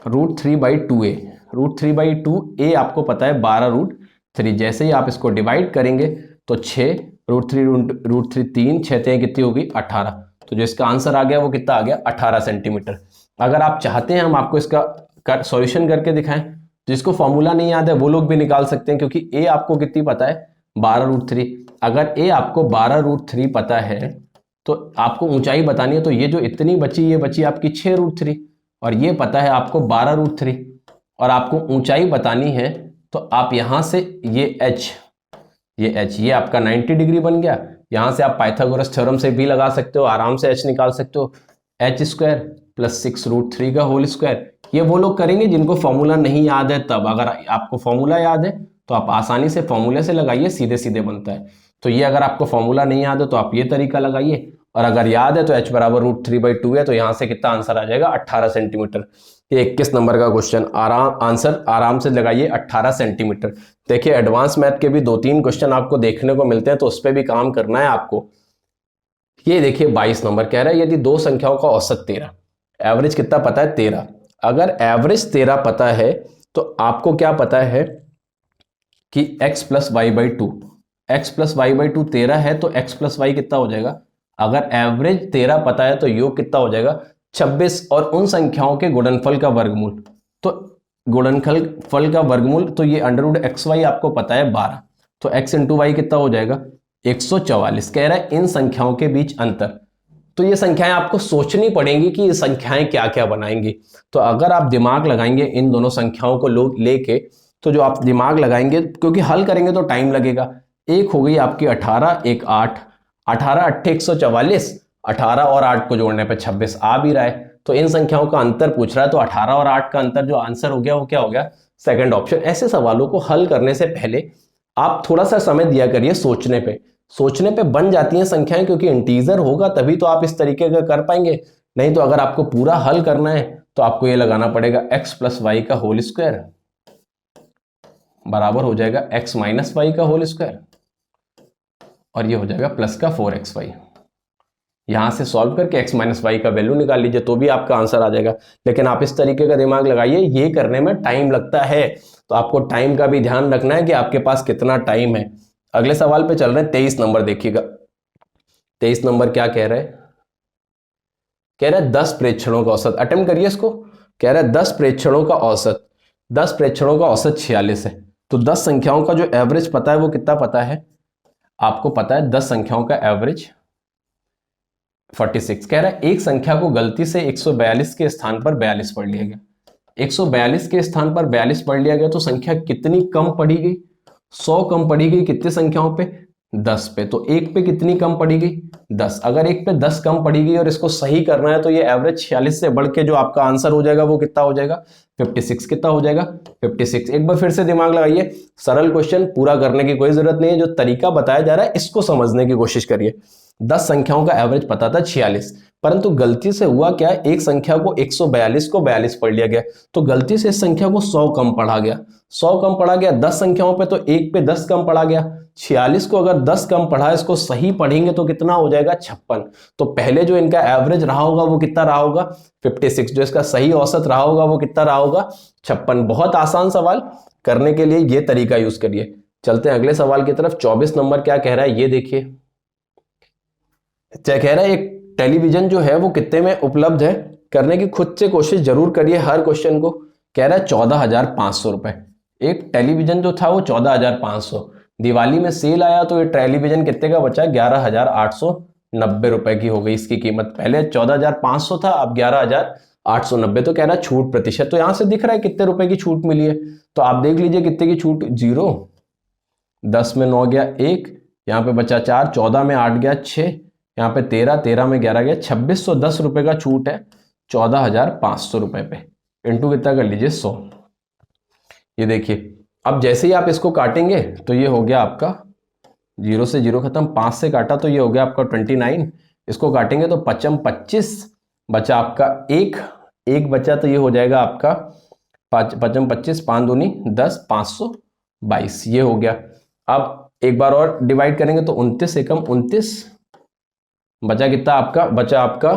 √3/2a। √3/2a आपको पता है 12√3। जैसे ही आप इसको डिवाइड करेंगे तो 6 √3 3, 6 कितनी होगी 18। तो जो इसका आंसर आ गया वो कितना आ गया 18 सेंटीमीटर। अगर आप चाहते हैं हम आपको इसका सॉल्यूशन करके दिखाएं, जिसको फॉर्मूला नहीं याद है वो लोग भी निकाल सकते हैं, क्योंकि a आपको कितनी पता है 12√3। अगर a आपको 12√3 पता है तो आपको ऊंचाई बतानी है, तो ये जो इतनी बची ये बची आपकी 6√3, और ये पता है आपको 12√3, और आपको ऊंचाई बतानी है, तो आप यहां से ये h, ये आपका 90 डिग्री बन गया। यहां से आप पाइथागोरस थ्योरम से भी लगा सकते हो, आराम से h निकाल सकते हो, h² + 6√3 का होल स्क्वायर। ये वो लोग करेंगे जिनको फॉर्मूला नहीं याद है तब। अगर आपको फॉर्मूला याद है तो आप आसानी से फॉर्मूले से लगाइए, सीधे सीधे बनता है। तो ये अगर आपको फॉर्मूला नहीं याद है तो आप ये तरीका लगाइए, और अगर याद है तो h बराबर √3/2 है, तो यहां से कितना आंसर आ जाएगा 18 सेंटीमीटर। ये 21 नंबर का क्वेश्चन, आंसर आराम से लगाइए 18 सेंटीमीटर। देखिए एडवांस मैथ के भी 2-3 क्वेश्चन आपको देखने को मिलते हैं, तो उस पर भी काम करना है आपको। ये देखिए 22 नंबर कह रहा है यदि दो संख्याओं का औसत 13, एवरेज कितना पता है 13। अगर एवरेज 13 पता है तो आपको क्या पता है कि x + y/2, x + y/2 13 है, तो x + y कितना हो जाएगा। अगर एवरेज 13 पता है तो योग कितना हो जाएगा 26, और उन संख्याओं के गुणनफल का वर्गमूल, तो गुणनफल का वर्गमूल, तो ये √xy आपको पता है 12, तो x × y कितना हो जाएगा 144। कह रहा है इन संख्याओं के बीच अंतर। तो ये संख्याएं आपको सोचनी पड़ेंगी कि ये संख्याएं क्या क्या बनाएंगी। तो अगर आप दिमाग लगाएंगे इन दोनों संख्याओं को लेके, तो जो आप दिमाग लगाएंगे, क्योंकि हल करेंगे तो टाइम लगेगा। एक हो गई आपकी 18, एक 8, 18 × 8 = 144, 18 और 8 को जोड़ने पे 26 आ भी रहा है। तो इन संख्याओं का अंतर पूछ रहा है, तो 18 और 8 का अंतर जो आंसर हो गया वो क्या हो गया सेकंड ऑप्शन। ऐसे सवालों को हल करने से पहले आप थोड़ा सा समय दिया करिए सोचने पे। सोचने पे बन जाती हैं संख्याएं, क्योंकि इंटीजर होगा तभी तो आप इस तरीके का कर पाएंगे। नहीं तो अगर आपको पूरा हल करना है तो आपको ये लगाना पड़ेगा x + y का होल स्क्वायर बराबर हो जाएगा x - y का होल स्क्वायर, और ये हो जाएगा प्लस का 4xy। यहां से सॉल्व करके x माइनस वाई का वैल्यू निकाल लीजिए तो भी आपका आंसर आ जाएगा। लेकिन आप इस तरीके का दिमाग लगाइए, ये करने में टाइम लगता है, तो आपको टाइम का भी ध्यान रखना है कि आपके पास कितना टाइम है। अगले सवाल पे चल रहे हैं, 23 नंबर देखिएगा। 23 नंबर क्या कह रहे हैं, कह रहा है 10 प्रेक्षणों का औसत, अटेम्प्ट करिए इसको। कह रहा है 10 प्रेक्षणों का औसत, 10 प्रेक्षणों का औसत 46 है। तो 10 संख्याओं का जो एवरेज पता है वो कितना पता है आपको, पता है 10 संख्याओं का एवरेज 46। कह रहा है एक संख्या को गलती से 142 के स्थान पर 42 पढ़ लिया गया। 142 के स्थान पर 42 पढ़ लिया गया तो संख्या कितनी कम पढ़ी गई, 100 कम पढ़ी गई कितनी संख्याओं पे, 10 पे। तो एक पे कितनी कम पड़ी गई, 10। अगर एक पे 10 कम पड़ी गई और इसको सही करना है तो ये एवरेज 46 से बढ़ के जो आपका आंसर हो जाएगा वो कितना हो जाएगा, 56। कितना हो जाएगा, 56। एक बार फिर से दिमाग लगाइए, सरल क्वेश्चन, पूरा करने की कोई जरूरत नहीं है, जो तरीका बताया जा रहा है इसको समझने की कोशिश करिए। 10 संख्याओं का एवरेज पता था 46, परंतु गलती से हुआ क्या, एक संख्या को 142 को 42 पढ़ लिया गया, तो गलती से इस संख्या को 100 कम पढ़ा गया। 100 कम पढ़ा गया 10 संख्याओं पे, तो एक पे 10 कम पढ़ा गया। 46 को अगर 10 कम पढ़ा, इसको सही पढ़ेंगे तो कितना हो जाएगा, 56। तो पहले जो इनका एवरेज रहा होगा वो कितना रहा होगा, 56। जो इसका सही औसत रहा होगा वो कितना रहा होगा, 56। बहुत आसान सवाल, करने के लिए ये तरीका यूज करिए। चलते हैं अगले सवाल की तरफ। 24 नंबर क्या कह रहा है ये देखिए। क्या कह रहा है, एक टेलीविजन जो है वो कितने में उपलब्ध है, करने की खुद से कोशिश जरूर करिए हर क्वेश्चन को। कह रहा है 14,500 रुपए। एक टेलीविजन जो था वो 14,500, दिवाली में सेल आया तो ये टेलीविजन कितने का बचा, 11,890 रुपए की हो गई इसकी कीमत। पहले 14,500 था, अब 11,890। तो कह रहा है छूट प्रतिशत, तो यहां से दिख रहा है कितने रुपए की छूट मिली है, तो आप देख लीजिए कितने की छूट, 0, 10 में 9 गया 1, यहाँ पे बचा 4, 14 में 8 गया 6, यहाँ पे 13, 13 में 11 गया 2610 रुपए का छूट है 14,500 रुपए पे। इंटू कितना कर लीजिए, 100। ये देखिए अब जैसे ही आप इसको काटेंगे तो ये हो गया आपका 0 से 0 खत्म, 5 से काटा तो ये हो गया आपका 29। इसको काटेंगे तो 5 25 बचा आपका 1, 1 बचा तो ये हो जाएगा आपका 5 25, 5 दूनी 10, 522 ये हो गया। अब एक बार और डिवाइड करेंगे तो 29 एकम 29, बचा कितना आपका, बचा आपका,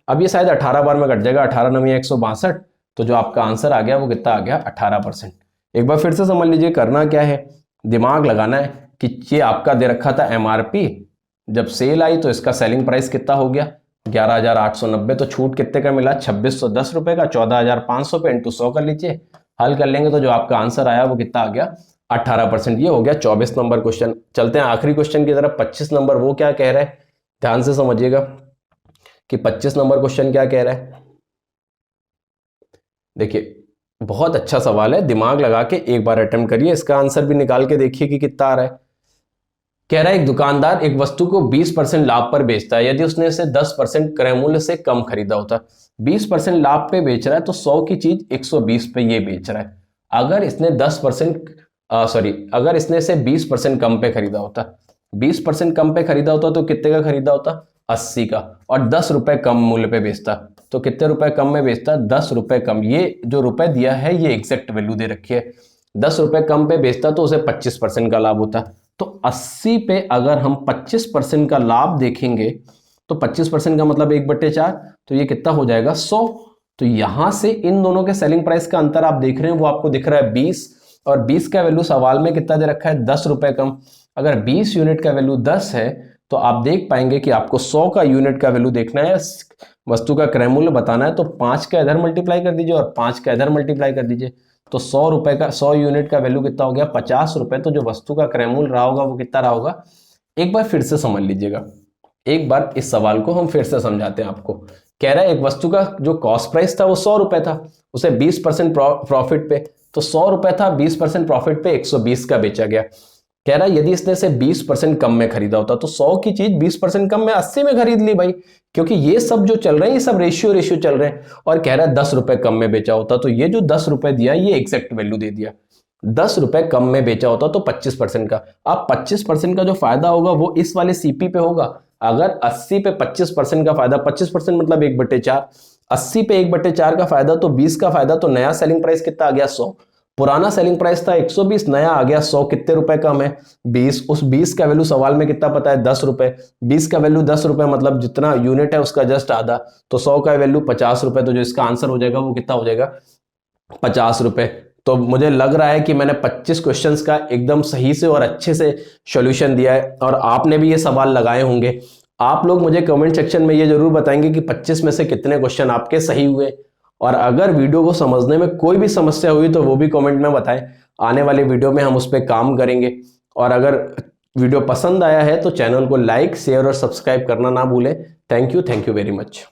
अब ये शायद 18 बार में कट जाएगा, 18 9 162, तो जो आपका आंसर आ गया वो कितना आ गया, 18%। एक बार फिर से समझ लीजिए, करना क्या है, दिमाग लगाना है कि ये आपका दे रखा था एमआरपी, जब सेल आई तो इसका सेलिंग प्राइस कितना हो गया 11,890, तो छूट कितने का मिला 2610 रुपए का, 14,500 पे इंटू 100 कर लीजिए, हल कर लेंगे तो जो आपका आंसर आया वो कितना आ गया 18%। ये हो गया 24 नंबर क्वेश्चन। चलते हैं आखिरी क्वेश्चन की तरफ, 25 नंबर। वो क्या कह रहा है, ध्यान से समझिएगा कि 25 नंबर क्वेश्चन क्या कह रहा है। देखिए बहुत अच्छा सवाल है, दिमाग लगा के एक बार अटेम्प्ट करिए, इसका आंसर भी निकाल के देखिए कि कितना आ रहा है। कह रहा है एक दुकानदार एक वस्तु को 20% लाभ पर बेचता है, यदि उसने इसे 10% क्रय मूल्य से कम खरीदा होता। 20% लाभ पे बेच रहा है तो 100 की चीज 120 पे ये बेच रहा है। अगर इसने 10% अगर इसने इसे 20% कम पे खरीदा होता, 20% कम पे खरीदा होता तो कितने का खरीदा होता, 80 का, और 10 रुपए कम मूल्य पे बेचता तो कितने रुपए कम में बेचता, 10 रुपए कम। ये जो रुपए दिया है ये एग्जैक्ट वैल्यू दे रखी है, 10 रुपए कम पे बेचता तो उसे 25% का लाभ होता। तो 80 पे अगर हम 25% का लाभ देखेंगे तो 25% का मतलब 1/4, तो ये कितना हो जाएगा 100। तो यहां से इन दोनों के सेलिंग प्राइस का अंतर आप देख रहे हैं, वो आपको दिख रहा है 20, और 20 का वैल्यू सवाल में कितना दे रखा है 10 रुपए कम। अगर 20 यूनिट का वैल्यू 10 है तो आप देख पाएंगे कि आपको 100 का यूनिट का वैल्यू देखना है, वस्तु का क्रय मूल्य बताना है, तो 5 का इधर मल्टीप्लाई कर दीजिए और 5 का इधर मल्टीप्लाई कर दीजिए, तो 100 रुपए का 100 यूनिट का वैल्यू कितना हो गया 50 रुपए। तो जो वस्तु का क्रय मूल्य रहा होगा वो कितना रहा होगा, एक बार फिर से समझ लीजिएगा, एक बार इस सवाल को हम फिर से समझाते हैं आपको। कह रहा है एक वस्तु का जो कॉस्ट प्राइस था वो 100 रुपए था, उसे 20% प्रॉफिट पे, तो 100 रुपए था, 20% प्रॉफिट पे 120 का बेचा गया। कह रहा है यदि इसने से 20% कम में खरीदा होता, तो 100 की चीज 20% कम में 80 में खरीद ली भाई, क्योंकि ये सब जो चल रहे हैं ये सब रेशियो चल रहे हैं। और कह रहा है 10 रुपए कम में बेचा होता, तो ये जो 10 रुपए दिया ये एग्जैक्ट वैल्यू दे दिया। 10 रुपए कम में बेचा होता तो 25% का, अब 25% का जो फायदा होगा वो इस वाले सीपी पे होगा। अगर 80 पे 25% का फायदा, 25% मतलब 1/4, 80 पे 1/4 का फायदा तो 20 का फायदा, तो नया सेलिंग प्राइस कितना आ गया 100, पुराना सेलिंग प्राइस था 120, नया आ गया 100, कितने रुपए कम है 20। उस 20 का वैल्यू सवाल में कितना पता है 10 रुपए, 20 का वैल्यू 10 रुपए मतलब जितना यूनिट है उसका जस्ट आधा, तो 100 का वैल्यू 50 रुपए, तो जो इसका आंसर हो जाएगा वो कितना हो जाएगा 50 रुपए। तो मुझे लग रहा है कि मैंने 25 क्वेश्चंस का एकदम सही से और अच्छे से सॉल्यूशन दिया है और आपने भी ये सवाल लगाए होंगे। आप लोग मुझे कमेंट सेक्शन में ये जरूर बताएंगे कि 25 में से कितने क्वेश्चन आपके सही हुए, और अगर वीडियो को समझने में कोई भी समस्या हुई तो वो भी कमेंट में बताएं। आने वाले वीडियो में हम उस पर काम करेंगे। और अगर वीडियो पसंद आया है तो चैनल को लाइक, शेयर और सब्सक्राइब करना ना भूलें। Thank you very much.